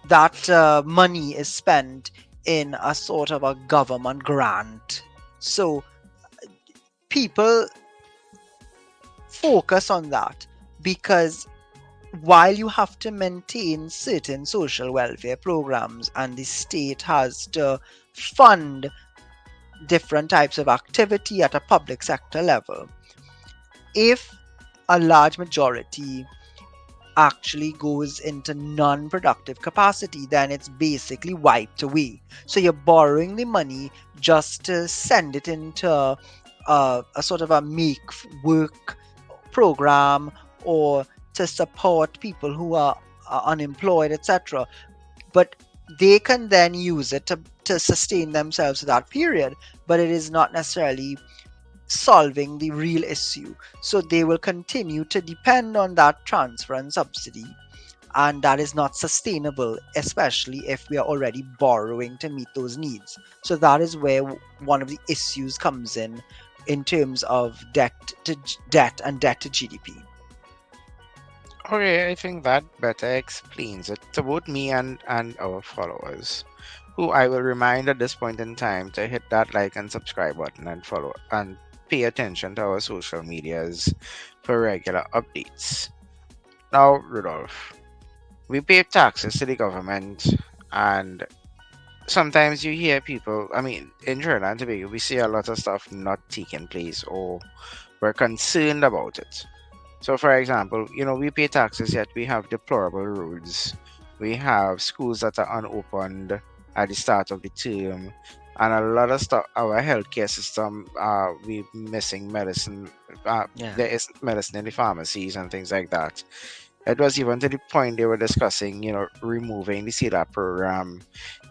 that money is spent in a sort of a government grant. So people focus on that because while you have to maintain certain social welfare programs and the state has to fund different types of activity at a public sector level, if a large majority actually goes into non-productive capacity, then it's basically wiped away. So you're borrowing the money just to send it into a sort of a make work program, or to support people who are unemployed, etc. But they can then use it to sustain themselves for that period, but it is not necessarily solving the real issue. So they will continue to depend on that transfer and subsidy, and that is not sustainable, especially if we are already borrowing to meet those needs. So that is where one of the issues comes in terms of debt and debt to GDP.
Okay, I think that better explains it to both me and our followers, who I will remind at this point in time to hit that like and subscribe button and follow and pay attention to our social medias for regular updates. Now, Rudolph, we pay taxes to the government, and sometimes you hear people, I mean, in Trinidad and Tobago, we see a lot of stuff not taking place, or we're concerned about it. So, for example, we pay taxes, yet we have deplorable roads. We have schools that are unopened at the start of the term, and a lot of stuff. Our healthcare system, we missing medicine.
Yeah.
There isn't medicine in the pharmacies and things like that. It was even to the point they were discussing, removing the CELA program.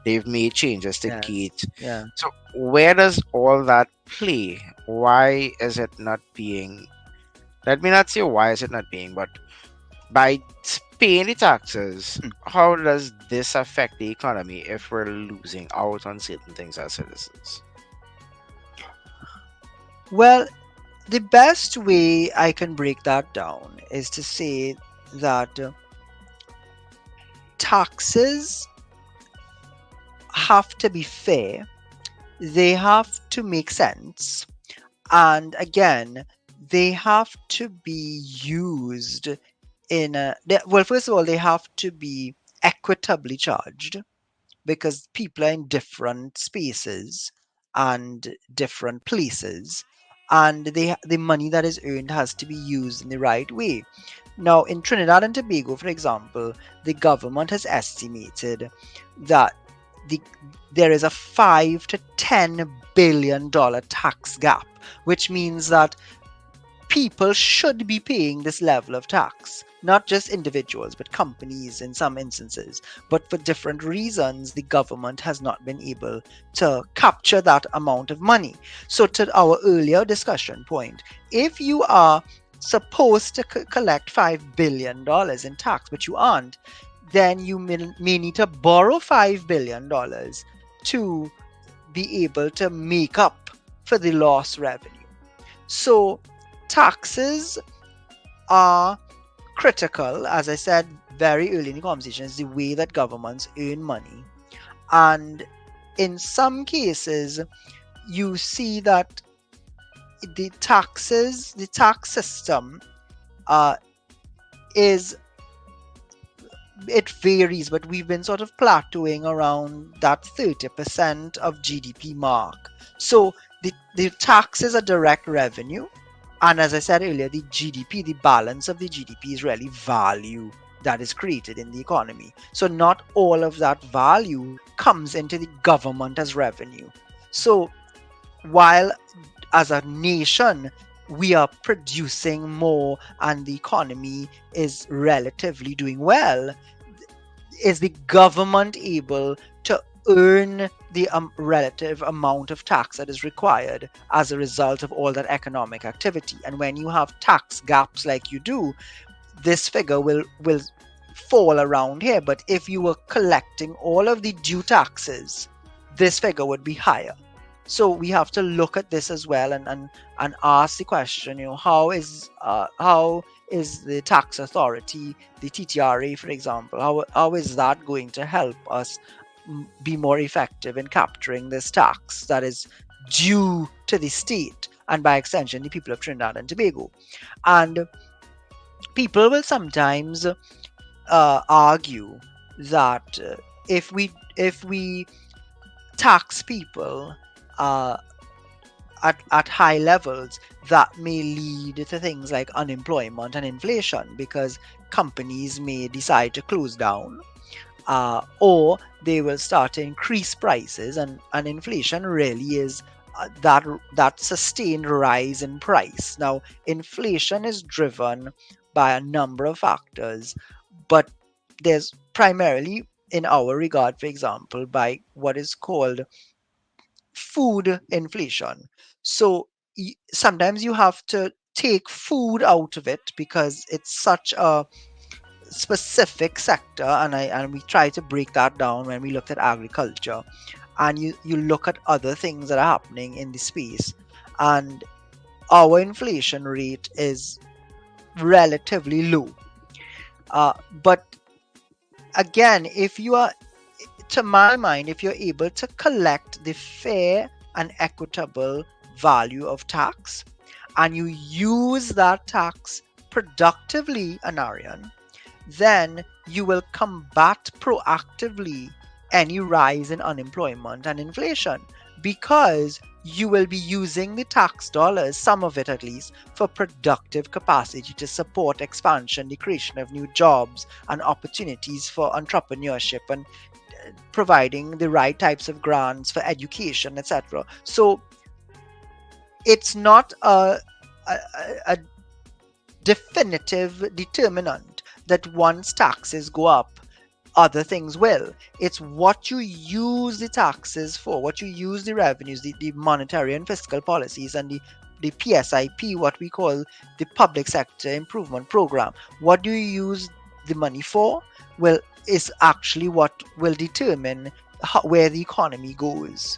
They've made changes to
Yes.
GATE.
Yeah.
So, where does all that play? Why is it not being? Let me not say why is it not being, but by paying the taxes,
Hmm.
how does this affect the economy if we're losing out on certain things as citizens?
Well, the best way I can break that down is to say that taxes have to be fair, they have to make sense, and again, they have to be used well, first of all, they have to be equitably charged, because people are in different spaces and different places, and the money that is earned has to be used in the right way. Now, in Trinidad and Tobago, for example, the government has estimated that the there is a 5 to 10 billion dollar tax gap, which means that people should be paying this level of tax. Not just individuals, but companies in some instances. But for different reasons, the government has not been able to capture that amount of money. So, to our earlier discussion point, if you are supposed to collect $5 billion in tax, but you aren't, then you may need to borrow $5 billion to be able to make up for the lost revenue. So, taxes are critical, as I said very early in the conversation, is the way that governments earn money. And in some cases, you see that the tax system it varies, but we've been sort of plateauing around that 30% of GDP mark. So the taxes are direct revenue. And as I said earlier, the GDP, the balance of the GDP is really value that is created in the economy. So not all of that value comes into the government as revenue. So while as a nation we are producing more and the economy is relatively doing well, is the government able to earn the relative amount of tax that is required as a result of all that economic activity? And when you have tax gaps like you do, this figure will fall around here. But if you were collecting all of the due taxes, this figure would be higher. So we have to look at this as well and ask the question, how is the tax authority, the TTRA, for example, how is that going to help us be more effective in capturing this tax that is due to the state and by extension the people of Trinidad and Tobago? And people will sometimes argue that if we tax people at high levels, that may lead to things like unemployment and inflation, because companies may decide to close down, or they will start to increase prices, and inflation really is that sustained rise in price. Now, inflation is driven by a number of factors, but there's primarily, in our regard, for example, by what is called food inflation. So sometimes you have to take food out of it because it's such a specific sector, and we try to break that down when we looked at agriculture, and you look at other things that are happening in the space, and our inflation rate is relatively low. But again, to my mind, if you're able to collect the fair and equitable value of tax, and you use that tax productively, Anarion, then you will combat proactively any rise in unemployment and inflation, because you will be using the tax dollars, some of it at least, for productive capacity to support expansion, the creation of new jobs and opportunities for entrepreneurship, and providing the right types of grants for education, etc. So it's not a definitive determinant that once taxes go up, other things will. It's what you use the taxes for, what you use the revenues, the monetary and fiscal policies, and the PSIP, what we call the Public Sector Improvement Program. What do you use the money for? Well, is actually what will determine where the economy goes.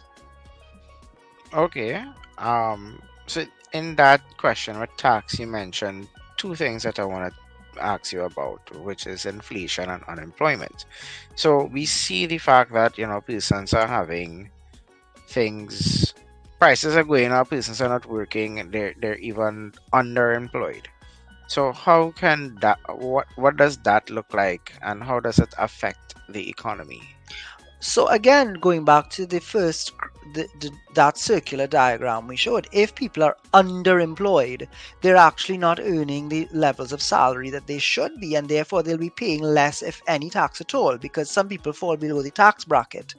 Okay. So in that question with tax, you mentioned two things that I want to ask you about, which is inflation and unemployment. So we see the fact that persons are having things, prices are going up, persons are not working, they're even underemployed. So how can that, what does that look like, and how does it affect the economy?
So again, going back to the first, that circular diagram we showed, if people are underemployed, they're actually not earning the levels of salary that they should be, and therefore they'll be paying less, if any, tax at all, because some people fall below the tax bracket.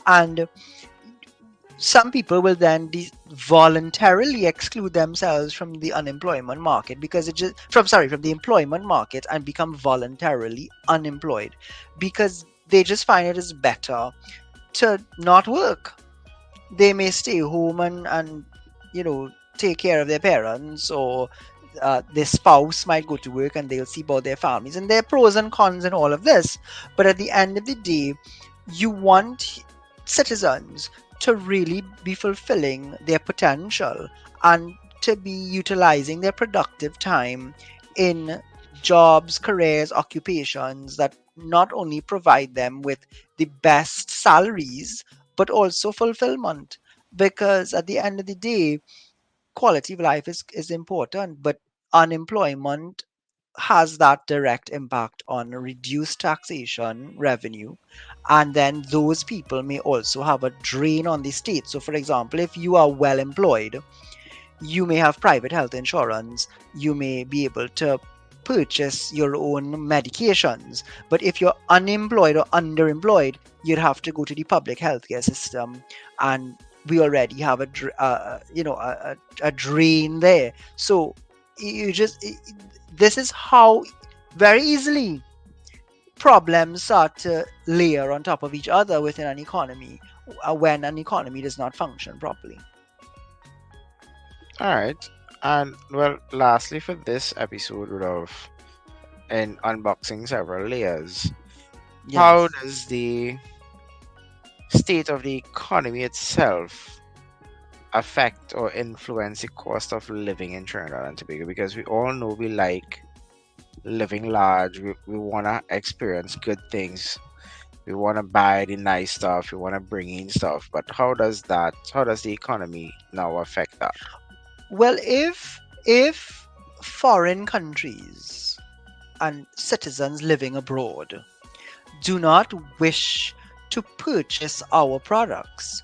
And some people will then voluntarily exclude themselves from the unemployment market because it just from the employment market and become voluntarily unemployed because they just find it is better to not work. They may stay home and you know take care of their parents, or their spouse might go to work and they'll see about their families, and there are pros and cons in all of this. But at the end of the day, you want citizens to really be fulfilling their potential and to be utilizing their productive time in jobs, careers, occupations that not only provide them with the best salaries but also fulfillment. Because at the end of the day, quality of life is important, but unemployment has that direct impact on reduced taxation revenue. And then those people may also have a drain on the state. So, for example, if you are well employed, you may have private health insurance, you may be able to purchase your own medications. But if you're unemployed or underemployed, you'd have to go to the public healthcare system, and we already have a drain there. So you just this is how very easily problems start to layer on top of each other within an economy when an economy does not function properly.
All right. And well, lastly for this episode of in unboxing several layers, how
Yes.
does the state of the economy itself affect or influence the cost of living in Trinidad and Tobago? Because we all know we like living large, we want to experience good things, we want to buy the nice stuff, we want to bring in stuff. But how does the economy now affect that?
Well, if foreign countries and citizens living abroad do not wish to purchase our products,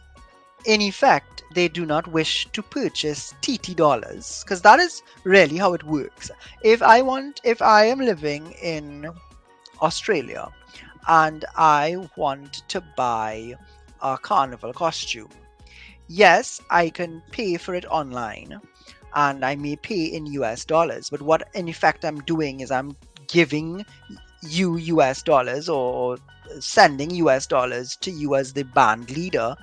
in effect, they do not wish to purchase TT dollars, because that is really how it works. If I am living in Australia and I want to buy a carnival costume, yes, I can pay for it online and I may pay in US dollars. But what in effect I'm doing is I'm giving you US dollars, or sending US dollars to you as the band leader,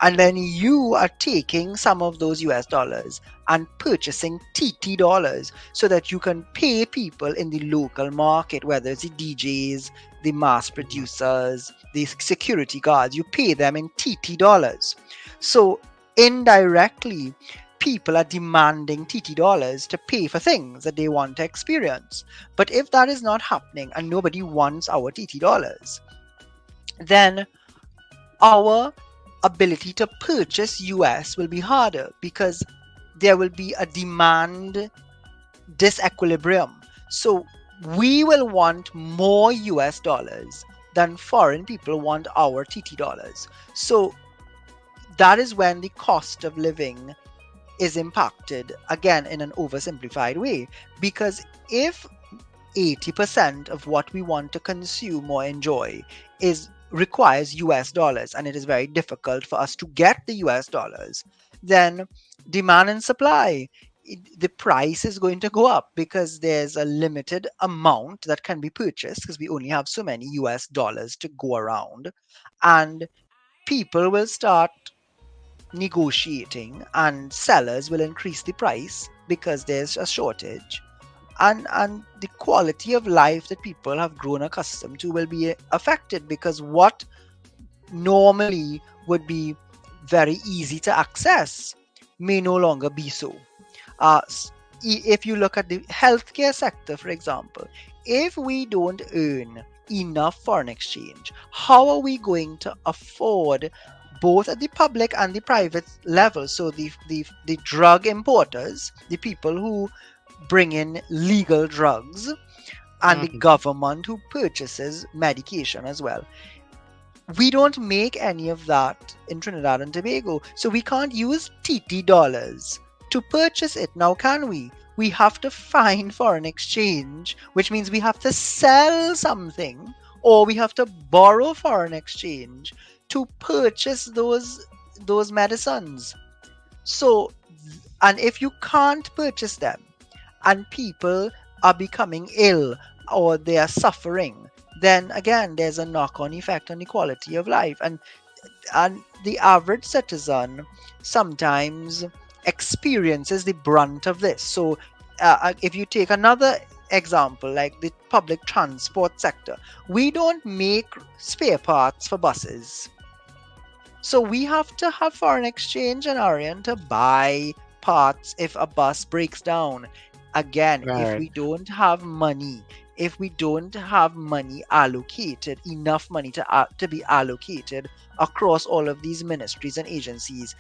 and then you are taking some of those US dollars and purchasing TT dollars so that you can pay people in the local market, whether it's the DJs, the mass producers, the security guards. You pay them in TT dollars. So indirectly, people are demanding TT dollars to pay for things that they want to experience. But if that is not happening and nobody wants our TT dollars, then our ability to purchase US will be harder, because there will be a demand disequilibrium. So we will want more US dollars than foreign people want our TT dollars. So that is when the cost of living is impacted, again in an oversimplified way, because if 80% of what we want to consume or enjoy requires US dollars, and it is very difficult for us to get the US dollars, then demand and supply, the price is going to go up because there's a limited amount that can be purchased, because we only have so many US dollars to go around, and people will start negotiating and sellers will increase the price because there's a shortage, and the quality of life that people have grown accustomed to will be affected, because what normally would be very easy to access may no longer be so. If you look at the healthcare sector, for example, if we don't earn enough foreign exchange, how are we going to afford, both at the public and the private level? So the drug importers, the people who bring in legal drugs, and the
Mhm.
government who purchases medication as well. We don't make any of that in Trinidad and Tobago. So we can't use TT dollars to purchase it now, can we? We have to find foreign exchange, which means we have to sell something, or we have to borrow foreign exchange to purchase those those medicines. So, and if you can't purchase them, and people are becoming ill or they are suffering, then again there's a knock-on effect on the quality of life. And the average citizen sometimes experiences the brunt of this. So if you take another example like the public transport sector, we don't make spare parts for buses, so we have to have foreign exchange and Aryan to buy parts if a bus breaks down. Again, if
Right.
we don't have money, if we don't have money allocated, enough money to be allocated across all of these ministries and agencies,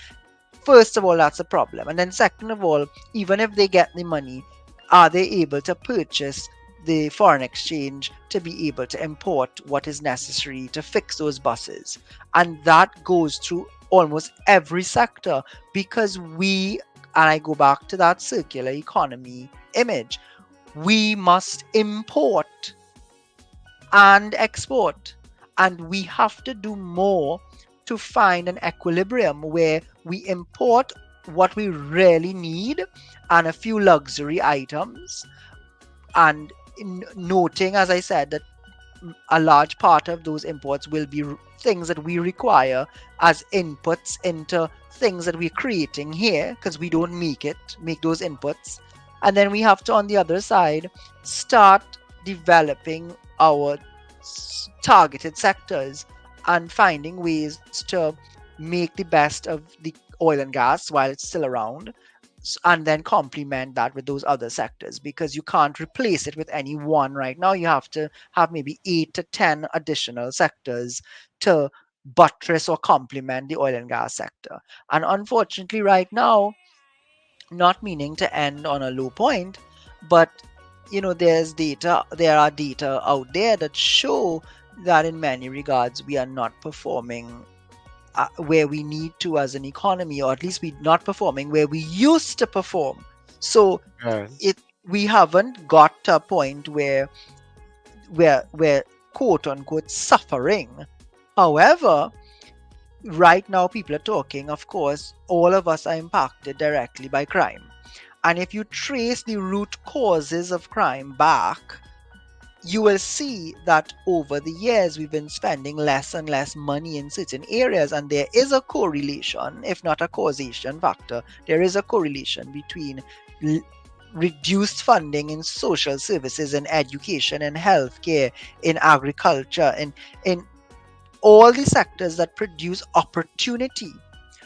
first of all, that's a problem. And then second of all, even if they get the money, are they able to purchase the foreign exchange to be able to import what is necessary to fix those buses? And that goes through almost every sector, because and I go back to that circular economy image, we must import and export. And we have to do more to find an equilibrium where we import what we really need and a few luxury items. And noting, as I said, that a large part of those imports will be things that we require as inputs into things that we're creating here, because we don't make those inputs. And then we have to, on the other side, start developing our targeted sectors and finding ways to make the best of the oil and gas while it's still around, and then complement that with those other sectors, because you can't replace it with any one right now. You have to have maybe 8 to 10 additional sectors to buttress or complement the oil and gas sector. And unfortunately right now, not meaning to end on a low point, but there are data out there that show that in many regards we are not performing where we need to as an economy, or at least we're not performing where we used to perform. So
Right.
it we haven't got to a point where we're quote unquote suffering. However, right now people are talking, of course, all of us are impacted directly by crime. And if you trace the root causes of crime back, you will see that over the years we've been spending less and less money in certain areas, and there is a correlation, if not a causation factor. There is a correlation between l- reduced funding in social services, in education, in healthcare, in agriculture, in all the sectors that produce opportunity.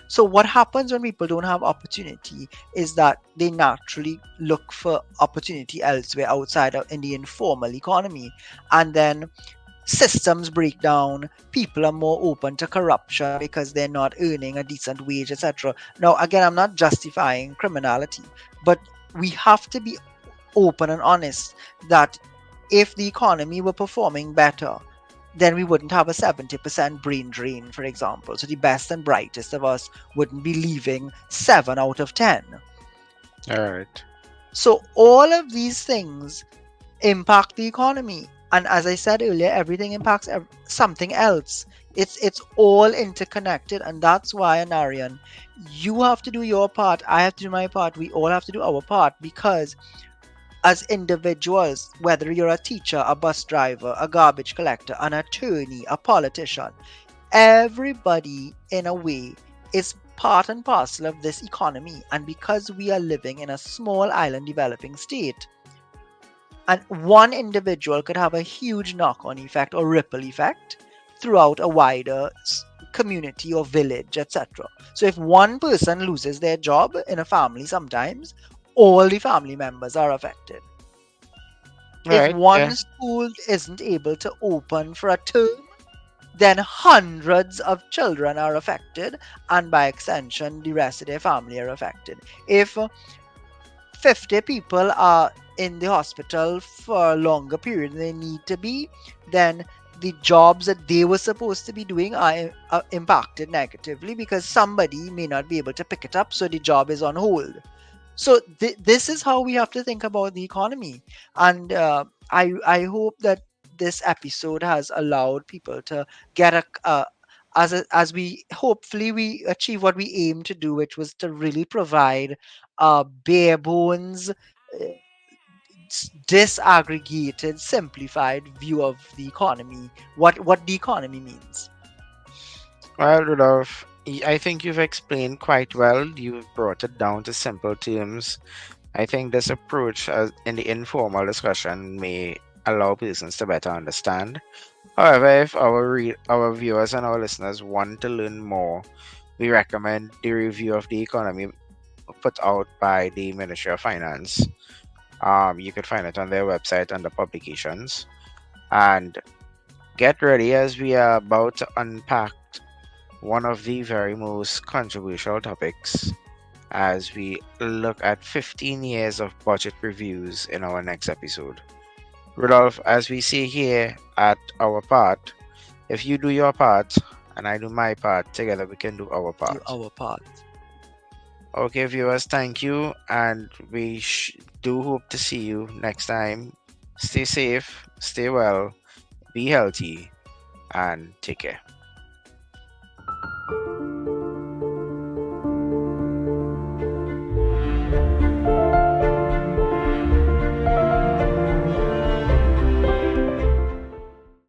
So what happens when people don't have opportunity is that they naturally look for opportunity elsewhere outside of in the informal economy. And then systems break down, people are more open to corruption because they're not earning a decent wage, etc. Now again, I'm not justifying criminality, but we have to be open and honest that if the economy were performing better, then we wouldn't have a 70% brain drain, for example. So the best and brightest of us wouldn't be leaving 7 out of 10.
All right.
So all of these things impact the economy. And as I said earlier, everything impacts something else. It's all interconnected, and that's why, Anarion, you have to do your part. I have to do my part. We all have to do our part, because as individuals, whether you're a teacher, a bus driver, a garbage collector, an attorney, a politician, everybody in a way is part and parcel of this economy. And because we are living in a small island developing state, and one individual could have a huge knock-on effect or ripple effect throughout a wider community or village, etc. So if one person loses their job in a family, sometimes all the family members are affected.
All
If
right.
one
Yeah.
school isn't able to open for a term, then hundreds of children are affected, and by extension, the rest of their family are affected. If 50 people are in the hospital for a longer period than they need to be, then the jobs that they were supposed to be doing are impacted negatively, because somebody may not be able to pick it up, so the job is on hold. So this is how we have to think about the economy. And I hope that this episode has allowed people to get as we hopefully we achieve what we aim to do, which was to really provide a bare bones, disaggregated, simplified view of the economy, what the economy means.
Well, Rudolph, I think you've explained quite well. You've brought it down to simple terms. I think this approach in the informal discussion may allow persons to better understand. However, if our viewers and our listeners want to learn more, we recommend the review of the economy put out by the Ministry of Finance. You could find it on their website under publications. And get ready as we are about to unpack one of the very most controversial topics as we look at 15 years of budget reviews in our next episode. Rudolph, as we say here at our part, if you do your part and I do my part, together we can do our
Do
part.
our part.
Okay, viewers, thank you, and we do hope to see you next time. Stay safe, stay well, be healthy, and take care.